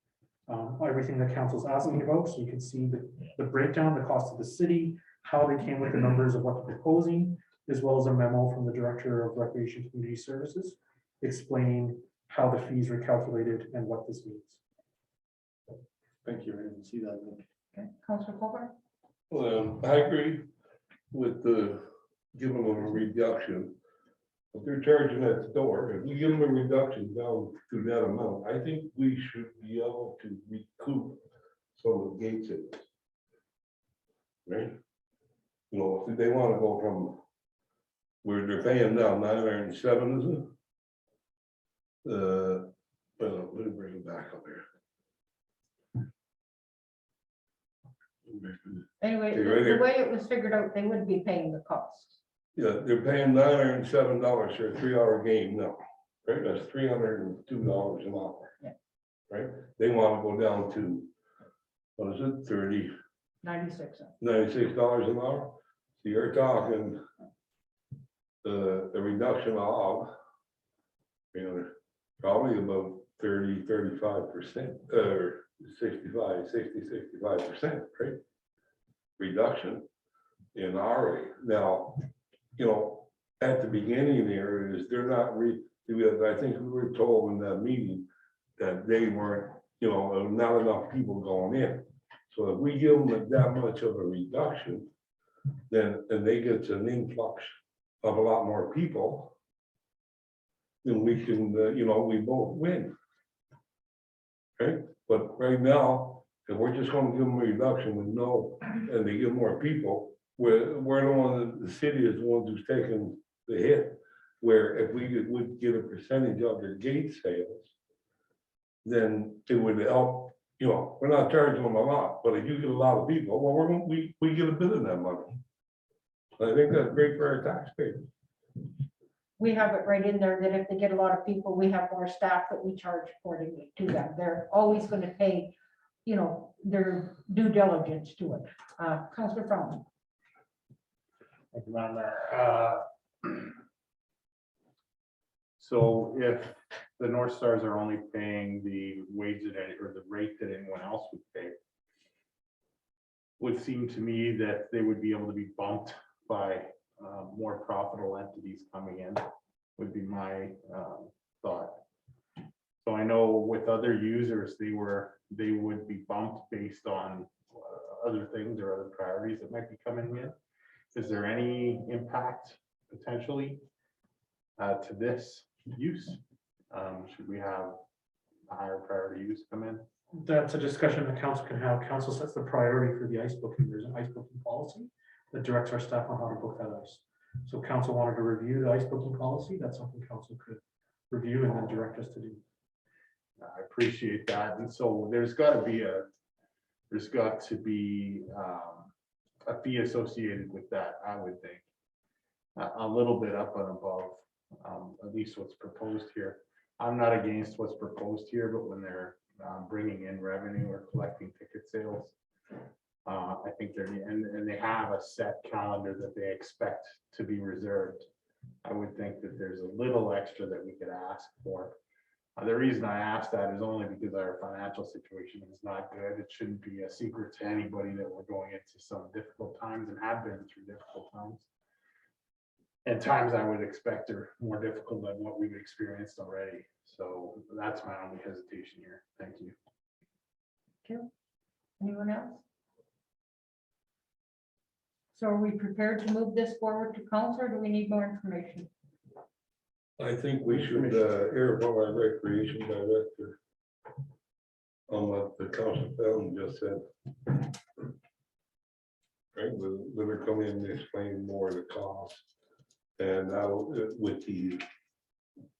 everything the council's asking about. So you can see the breakdown, the cost of the city, how they came with the numbers of what they're proposing, as well as a memo from the Director of Recreation Community Services explaining how the fees were calculated and what this means. Thank you. I didn't see that link. Okay, Councilor Colbert? Well, I agree with the giving them a reduction. If they're charging at the door, if we give them a reduction down to that amount, I think we should be able to recoup some of the gate sales. Right? You know, if they want to go from where they're paying now 907, isn't it? Well, let me bring it back up here. Anyway, Okay, right the here. way it was figured out, they would be paying the costs. Yeah, they're paying $907 for a 3-hour game now, right? That's $302 an hour. Yeah. Right? They want to go down to, what is it, 96 cents. $96 an hour? So you're talking a reduction of, probably about 35%, or 65%, right? Reduction in our rate. Now, at the beginning there is, they're not I think we were told in that meeting that they weren't, not enough people going in. So if we give them that much of a reduction, then they get an influx of a lot more people, then we can, we both win. Okay, but right now, if we're just gonna give them a reduction with and they get more people, we're the one, the city is the one who's taking the hit. Where if we would get a percentage of their gate sales, then it would help, we're not charging them a lot, but if you get a lot of people, well, we get a bit of that money. I think that's great for our taxpayers. We have it right in there that if they get a lot of people, we have more staff that we charge accordingly to them. They're always going to pay, their due diligence to it. Councillor Fromm. Thank you, Madam Mayor. So if the North Stars are only paying the wage or the rate that anyone else would pay, would seem to me that they would be able to be bumped by more profitable entities coming in, would be my thought. So I know with other users, they would be bumped based on other things or other priorities that might be coming in. Is there any impact potentially to this use? Should we have a higher priority use come in? That's a discussion the council can have. Council sets the priority for the ice booking. There's an ice booking policy that directs our staff on how to book that ice. So council wanted to review the ice booking policy. That's something council could review and then direct us to do. I appreciate that. And so there's got to be a fee associated with that, I would think. A little bit up and above, at least what's proposed here. I'm not against what's proposed here, but when they're bringing in revenue or collecting ticket sales, I think and they have a set calendar that they expect to be reserved. I would think that there's a little extra that we could ask for. The reason I ask that is only because our financial situation is not good. It shouldn't be a secret to anybody that we're going into some difficult times and have been through difficult times. And times I would expect are more difficult than what we've experienced already. So that's my only hesitation here. Thank you. Anyone else? So are we prepared to move this forward to council, or do we need more information? I think we should hear from our recreation director on what the council felon just said. Right, let her come in and explain more of the cost. And now with the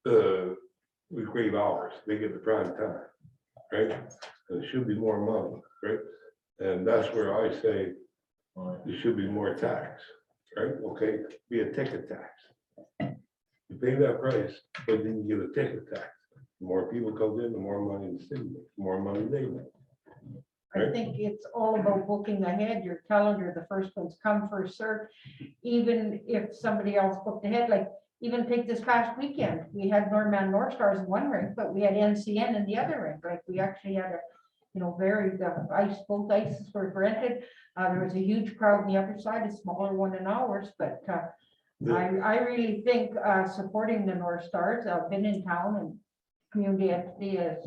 great hours, they get the prime time, right? And it should be more money, right? And that's where I say there should be more tax, right? Okay, be a ticket tax. You pay that price, but then you get a ticket tax. The more people come in, the more money the city makes, the more money they make. I think it's all about booking ahead, your calendar, the first ones come, first served. Even if somebody else booked ahead, like even take this past weekend, we had Norman North Stars in one rink, but we had NCN in the other rink. Like we actually had a, both ices were rented. There was a huge crowd on the other side, a smaller one than ours, but I really think supporting the North Stars, I've been in town and community entity, as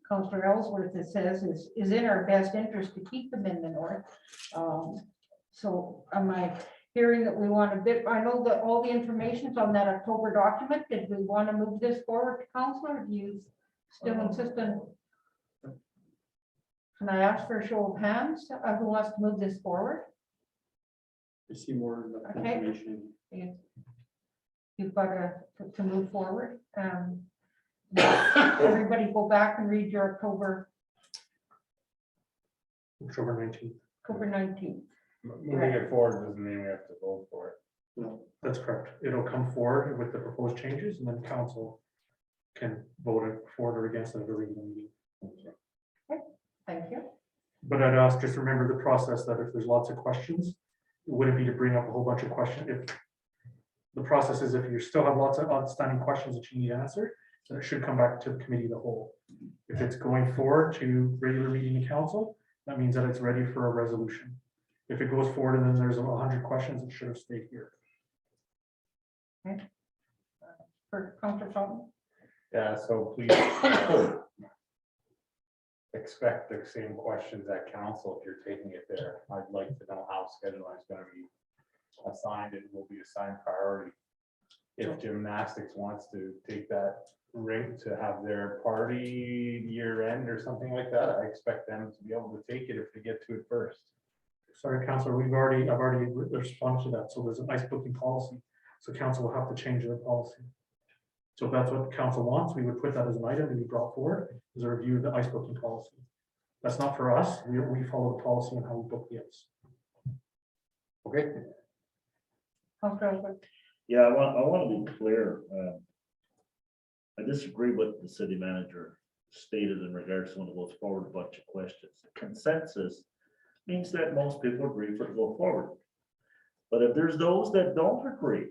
Councillor Ellsworth says, is in our best interest to keep them in the north. So am I hearing that we want a bit, I know that all the information's on that October document. Did we want to move this forward to council, or do you still insist on? Can I ask for a show of hands? Who wants to move this forward? I see more Okay. information. you've got to move forward. Everybody go back and read your October October 19th. 19th. Moving it forward doesn't mean we have to vote for it. No, That's correct. It'll come forward with the proposed changes and then council can vote it for or against it at a regular meeting. Thank you. But I'd ask, just remember the process that if there's lots of questions, it wouldn't be to bring up a whole bunch of questions. If the process is if you still have lots of outstanding questions that you need answered, then it should come back to the committee of the whole. If it's going forward to regular meeting of council, that means that it's ready for a resolution. If it goes forward and then there's 100 questions, it should have stayed here. For Counselor Sullivan. Yeah, so please expect the same questions at council if you're taking it there. I'd like to know how scheduling is going to be assigned and will be assigned priority. If gymnastics wants to take that ring to have their party year end or something like that, I expect them to be able to take it if they get to it first. Sorry, Councilor, I've already responded to that. So there's an ice booking policy. So council will have to change their policy. So if that's what council wants, we would put that as an item to be brought forward as a review of the ice booking policy. That's not for us. We follow the policy on how we book the ice. Okay. Counselor Elwood. Yeah, I want to be clear. I disagree with the city manager stated in regards to when it goes forward a bunch of questions. Consensus means that most people agree for it to go forward. But if there's those that don't agree,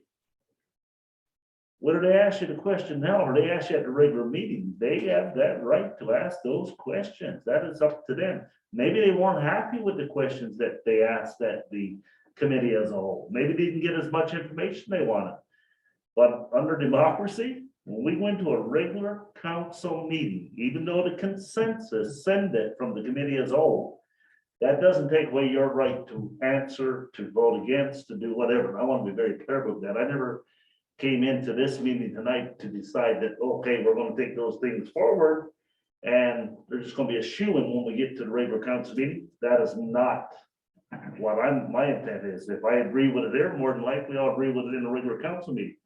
whether they ask you the question now or they ask you at the regular meeting, they have that right to ask those questions. That is up to them. Maybe they weren't happy with the questions that they asked at the committee as a whole. Maybe they didn't get as much information they wanted. But under democracy, when we went to a regular council meeting, even though the consensus send it from the committee as a whole, that doesn't take away your right to answer, to vote against, to do whatever. I want to be very clear about that. I never came into this meeting tonight to decide that, okay, we're going to take those things forward and they're just going to be a shoo-in when we get to the regular council meeting. That is not what my intent is. If I agree with it there, more than likely I'll agree with it in the regular council meeting.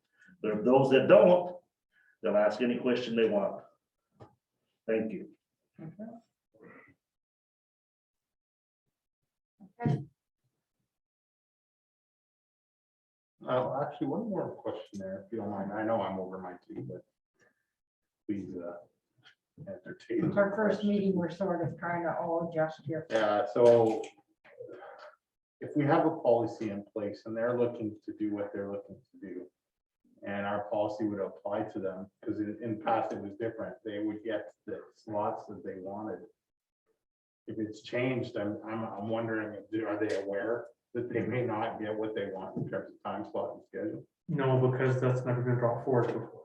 But if those that don't, they'll ask any question they want. Thank you. Actually, one more question there, if you don't mind. I know I'm over my two, but please entertain. It's our first meeting. We're sort of trying to all adjust here. Yeah, so if we have a policy in place and they're looking to do what they're looking to do, and our policy would apply to them, because in the past it was different, they would get the slots that they wanted. If it's changed, I'm wondering, are they aware that they may not get what they want in terms of time slot and schedule? No, because that's never been brought forward before.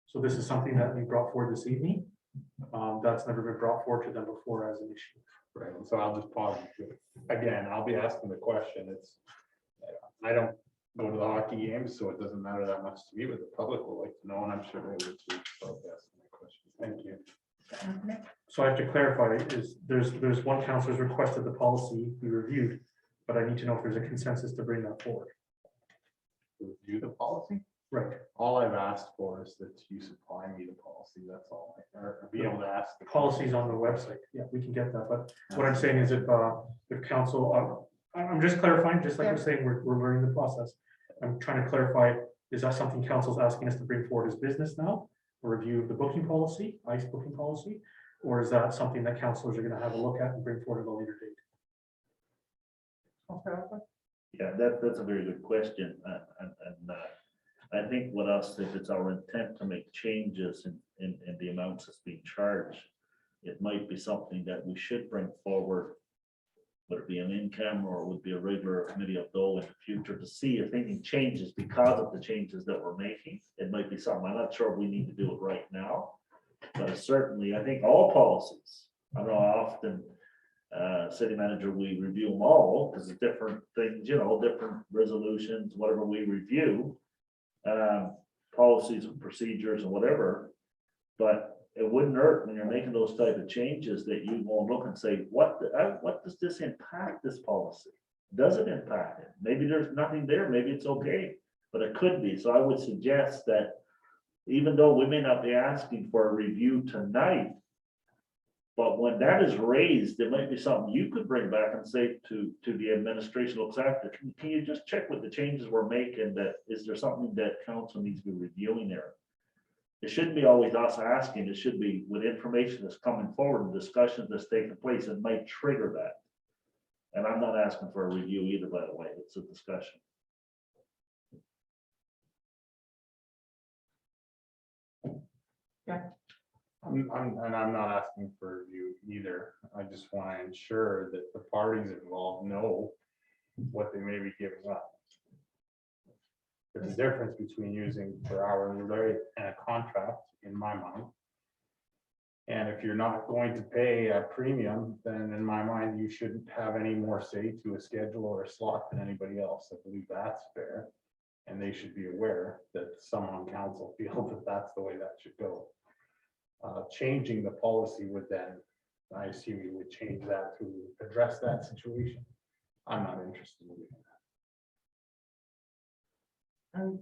So this is something that we brought forward this evening. That's never been brought forward to them before as an issue. Right, and so I'll just pause. Again, I'll be asking the question. I don't go to the hockey games, so it doesn't matter that much to me, but the public will like to know, and I'm sure they would too. So that's my question. Thank you. So I have to clarify is there's one councilor's requested the policy be reviewed, but I need to know if there's a consensus to bring that forward. Review the policy? Right. All I've asked for is that you supply me the policy. That's all. Or be able to ask. the Policies on the website. Yeah, we can get that. But what I'm saying is if council, I'm just clarifying, just like we're saying, we're learning the process. I'm trying to clarify, is that something council's asking us to bring forward as business now? A review of the booking policy, ice booking policy? Or is that something that councilors are going to have a look at and bring forward at a later date? Yeah, that's a very good question. I think with us, if it's our intent to make changes in the amounts that's being charged, it might be something that we should bring forward, whether it be an in-camera or would be a regular committee of the in the future to see if anything changes because of the changes that we're making. It might be something, I'm not sure we need to do it right now, but certainly I think all policies, I don't know how often city manager, we review them all because it's different things, different resolutions, whatever we review, policies and procedures and whatever. But it wouldn't hurt when you're making those type of changes that you won't look and say, what does this impact this policy? Does it impact it? Maybe there's nothing there. Maybe it's okay. but it could be. So I would suggest that even though we may not be asking for a review tonight, but when that is raised, there might be something you could bring back and say to the administration, looks after, can you just check with the changes we're making, that is there something that council needs to be reviewing there? It shouldn't be always us asking, it should be with information that's coming forward and discussions that's taking place, it might trigger that. And I'm not asking for a review either, by the way, it's a discussion. And I'm not asking for review either. I just want to ensure that the parties involved know what they may be giving up. There's a difference between using per hourly rate and a contract, in my mind. And if you're not going to pay a premium, then in my mind, you shouldn't have any more say to a schedule or a slot than anybody else. I believe that's fair. And they should be aware that some on council feel that that's the way that should go. Changing the policy would then, I assume you would change that to address that situation. I'm not interested in doing that.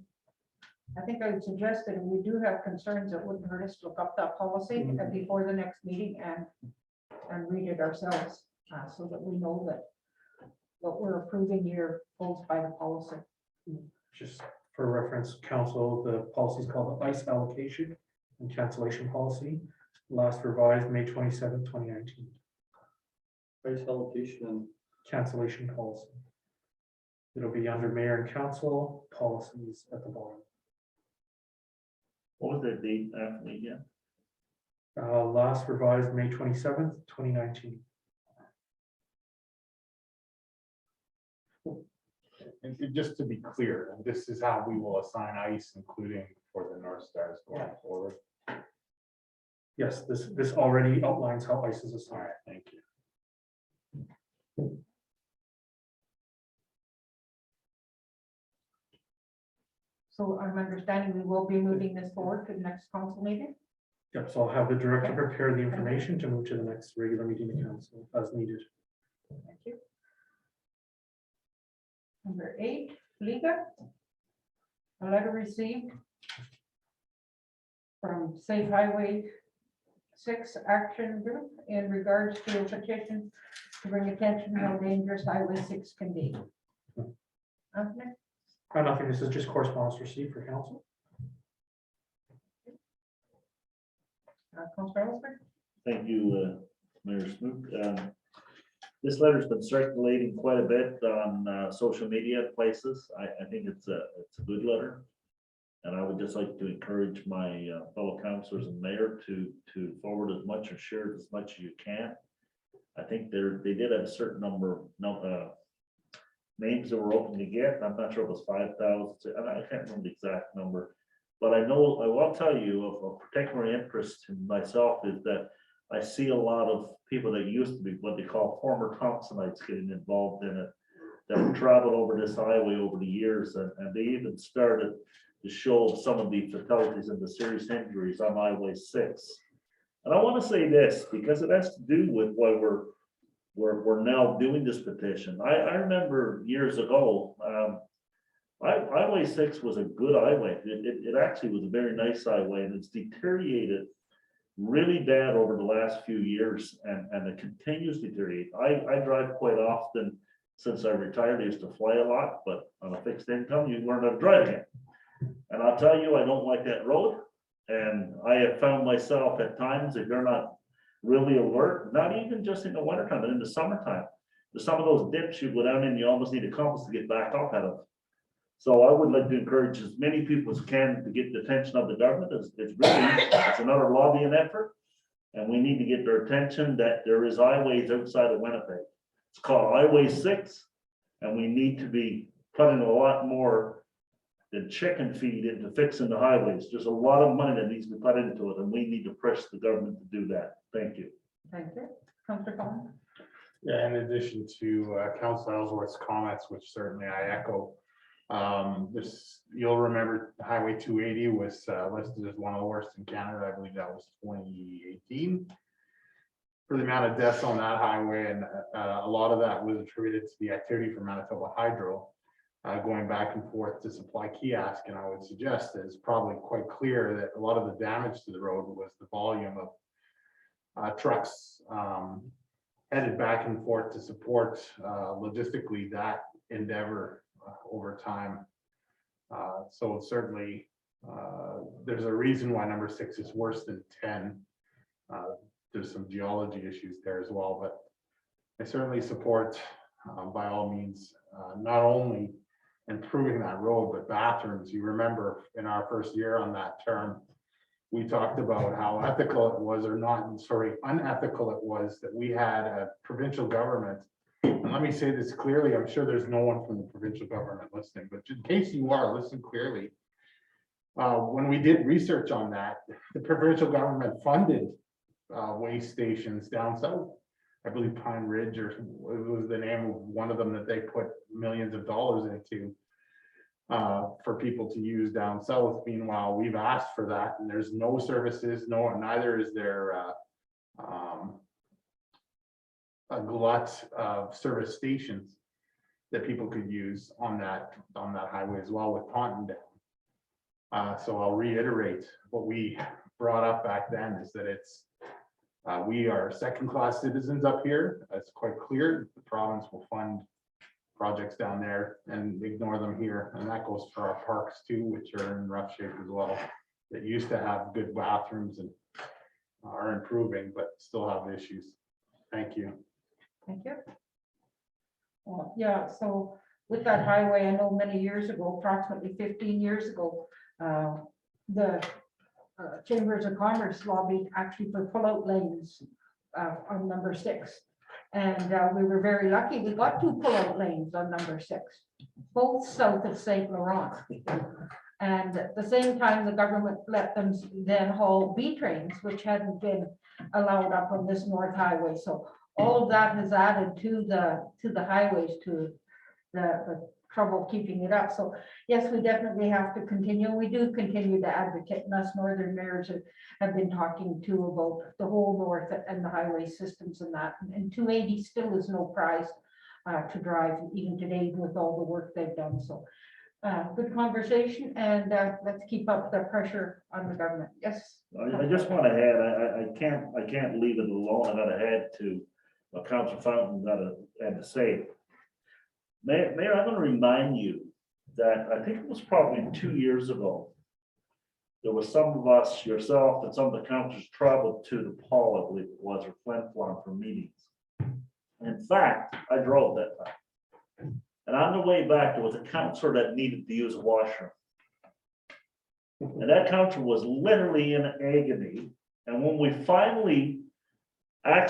I think I would suggest that if we do have concerns, it wouldn't hurt us to look up that policy before the next meeting and read it ourselves, so that we know that what we're approving here goes by the policy. Just for reference, council, the policy is called the ICE allocation and cancellation policy, last revised May 27, 2019. Price allocation and Cancellation policy. It'll be under mayor and council policies at the bottom. What was that date after again? Last revised May 27th, 2019. And just to be clear, this is how we will assign ICE, including for the North Stars going forward. Yes, this already outlines how ICE is assigned. All right, thank you. So I'm understanding we will be moving this forward to the next council meeting. Yep, so I'll have the director prepare the information to move to the next regular meeting of council as needed. Thank you. Number 8, Liga. A letter received from Safe Highway 6 Action Group in regards to a petition to bring attention to how dangerous Highway 6 can be. Anthony? Nothing, this is just correspondence received for council. Councilor Ellsworth? Thank you, Mayor Smook. This letter's been circulating quite a bit on social media places. I think it's a good letter. And I would just like to encourage my fellow councilors and mayor to forward as much or share as much as you can. I think they did have a certain number of names that were open to get. I'm not sure it was 5,000. I can't remember the exact number. But I know, I will tell you of particular interest in myself is that I see a lot of people that used to be what they call former Thompsonites getting involved in it, that have traveled over this highway over the years, and they even started to show some of the fatalities and the serious injuries on Highway 6. And I want to say this, because it has to do with why we're now doing this petition. I remember years ago, Highway 6 was a good highway. It actually was a very nice highway, and it's deteriorated really bad over the last few years, and it continues to deteriorate. I drive quite often since I retired. I used to fly a lot, but on a fixed income, you learn how to drive again. And I'll tell you, I don't like that road. And I have found myself at times, if you're not really alert, not even just in the wintertime, but in the summertime, there's some of those dips you go down in, you almost need a compass to get back up out of. So I would like to encourage as many people as can to get the attention of the government. It's another lobbying effort. And we need to get their attention that there is highways outside of Winnipeg. It's called Highway 6. And we need to be putting a lot more than chicken feed into fixing the highways. There's a lot of money that needs to be put into it, and we need to press the government to do that. Thank you. Thank you. Councilor Collins? Yeah, in addition to Councilor Ellsworth's comments, which certainly I echo, you'll remember Highway 280 was listed as one of the worst in Canada. I believe that was 2018. For the amount of deaths on that highway, and a lot of that was attributed to the activity from Manitoba Hydro. going back and forth to supply kiosk, and I would suggest that it's probably quite clear that a lot of the damage to the road was the volume of trucks headed back and forth to support logistically that endeavor over time. So certainly, there's a reason why number 6 is worse than 10. There's some geology issues there as well, but I certainly support, by all means, not only improving that road, but bathrooms. You remember in our first year on that term, we talked about how ethical it was, or not, sorry, unethical it was, that we had a provincial government. And let me say this clearly, I'm sure there's no one from the provincial government listening, but in case you are, listen clearly. When we did research on that, the provincial government funded waste stations down south. I believe Pine Ridge, or it was the name of one of them that they put millions of dollars into for people to use down south. Meanwhile, we've asked for that, and there's no services, neither is there a glut of service stations that people could use on that highway as well with Taunton down. So I'll reiterate what we brought up back then, is that it's we are second-class citizens up here. It's quite clear. The province will fund projects down there and ignore them here. And that goes for our parks too, which are in rough shape as well. That used to have good bathrooms and are improving, but still have issues. Thank you. Thank you. Well, yeah, so with that highway, I know many years ago, approximately 15 years ago, the Chambers of Commerce lobbied actually for pull-out lanes on number 6. And we were very lucky. We got 2 pull-out lanes on number 6, both south of St. Laurent. And at the same time, the government let them then haul B trains, which hadn't been allowed up on this North Highway. So all of that has added to the highways, to the trouble keeping it up. So yes, we definitely have to continue. We do continue to advocate, and us northern mayors have been talking to about the whole north and the highway systems and that. And 280 still is no prize to drive even today with all the work they've done. So good conversation, and let's keep up the pressure on the government. Yes. I just want to add, I can't leave it alone. I got to add to what Councilor Fountain had to say. Mayor, I'm going to remind you that I think it was probably 2 years ago. There was some of us, yourself, and some of the councilors traveled to the Paul, I believe it was, or Flin Flon for meetings. In fact, I drove that time. And on the way back, there was a councilor that needed to use a washroom. And that councilor was literally in agony. And when we finally,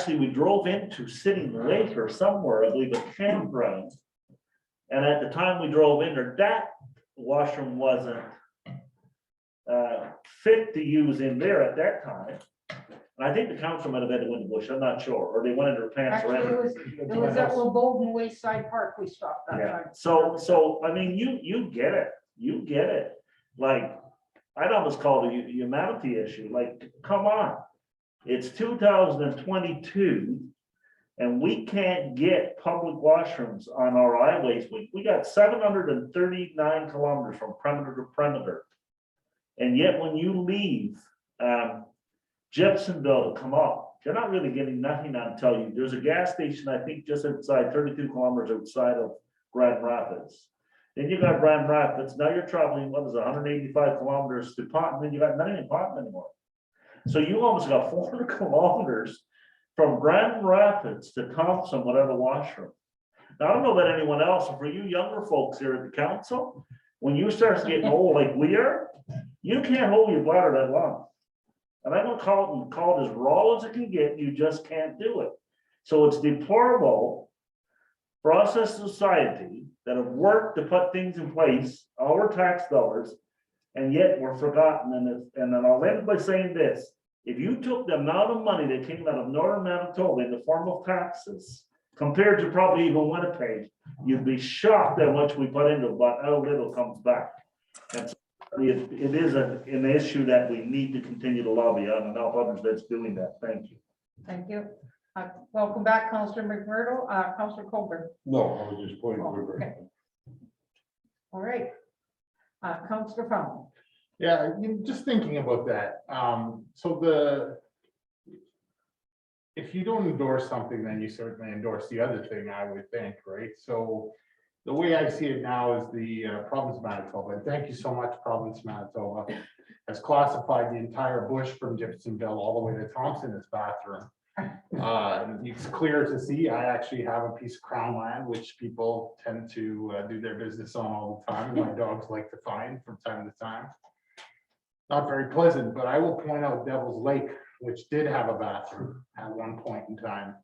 we drove into City Lake or somewhere, I believe a campground. And at the time we drove in there, that washroom wasn't fit to use in there at that time. And I think the council might have had to win the bush, I'm not sure, or they went in their pants. Actually, it was at Bolden Wayside Park we stopped that Yeah, time. so I mean, you get it. Like, I'd almost call it a humanity issue. Like, come on. It's 2022 and we can't get public washrooms on our highways. We got 739 kilometers from perimeter to perimeter. And yet when you leave Jepsonville to come up, you're not really getting nothing until you, there's a gas station, I think, just outside 32 kilometers outside of Grand Rapids. Then you got Grand Rapids, now you're traveling, what is it, 185 kilometers to Taunton, then you got nothing in Taunton anymore. So you almost got 400 kilometers from Grand Rapids to Thompson, whatever washroom. Now, I don't know about anyone else, and for you younger folks here at the council, when you start getting old like we are, you can't hold your bladder that long. And I'm gonna call it as raw as it can get, you just can't do it. So it's deplorable for us as a society that have worked to put things in place, our tax dollars, and yet we're forgotten. And then I'll end by saying this. If you took the amount of money that came out of Northern Manitoba in the form of taxes, compared to probably even Winnipeg, you'd be shocked at how much we put into it, but how little comes back. And so it is an issue that we need to continue to lobby on, and help others that's doing that. Thank you. Thank you. Welcome back, Councillor McMurdo. Councillor Colburn. No, I was just pointing Oh, to okay. All right. Councillor Fung. Yeah, just thinking about that, if you don't endorse something, then you certainly endorse the other thing, I would think, right? So the way I see it now is the province of Manitoba, and thank you so much, province of Manitoba, has classified the entire bush from Gibsonville all the way to Thompson as bathroom. It's clear to see, I actually have a piece of crown land, which people tend to do their business on all the time. My dogs like to find from time to time. Not very pleasant, but I will point out Devil's Lake, which did have a bathroom at one point in time,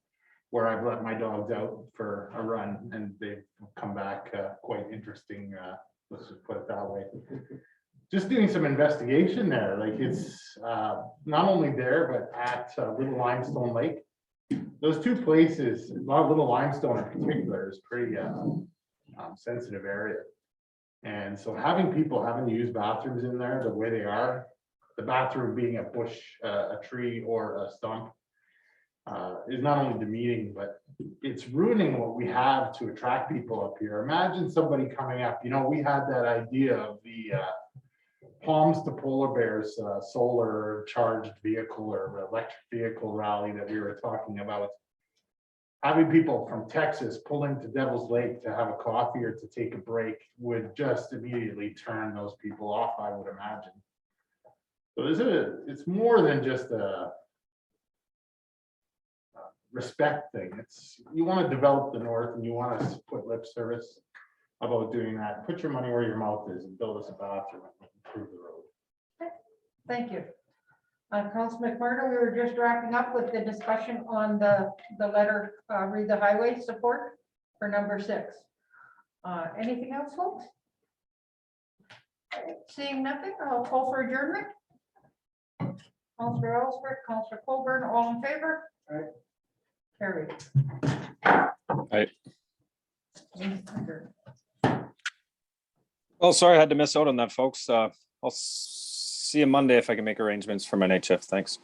where I've let my dogs out for a run and they've come back quite interesting. Let's just put it that way. Just doing some investigation there, like it's not only there, but at Little Limestone Lake. Those two places, Little Limestone in particular, is pretty sensitive area. And so having people having to use bathrooms in there the way they are, the bathroom being a bush, a tree or a stump, is not only demeaning, but it's ruining what we have to attract people up here. Imagine somebody coming up, we had that idea of the Palms to Polar Bears solar charged vehicle or electric vehicle rally that we were talking about. Having people from Texas pull into Devil's Lake to have a coffee or to take a break would just immediately turn those people off, I would imagine. So it's more than just a respect thing. You want to develop the north and you want to put lip service about doing that. Put your money where your mouth is and build us a bathroom and improve the road. Thank you. Councilor McMurdo, we were just wrapping up with the discussion on the letter, read the highway support for number 6. Anything else, folks? Seeing nothing, I'll call for adjournment. Councilor Ellsworth, Councilor Colburn, all in favor? Aye. Carried. Aye. Adjourned. Well, sorry I had to miss out on that, folks. I'll see you Monday if I can make arrangements for my night shift. Thanks.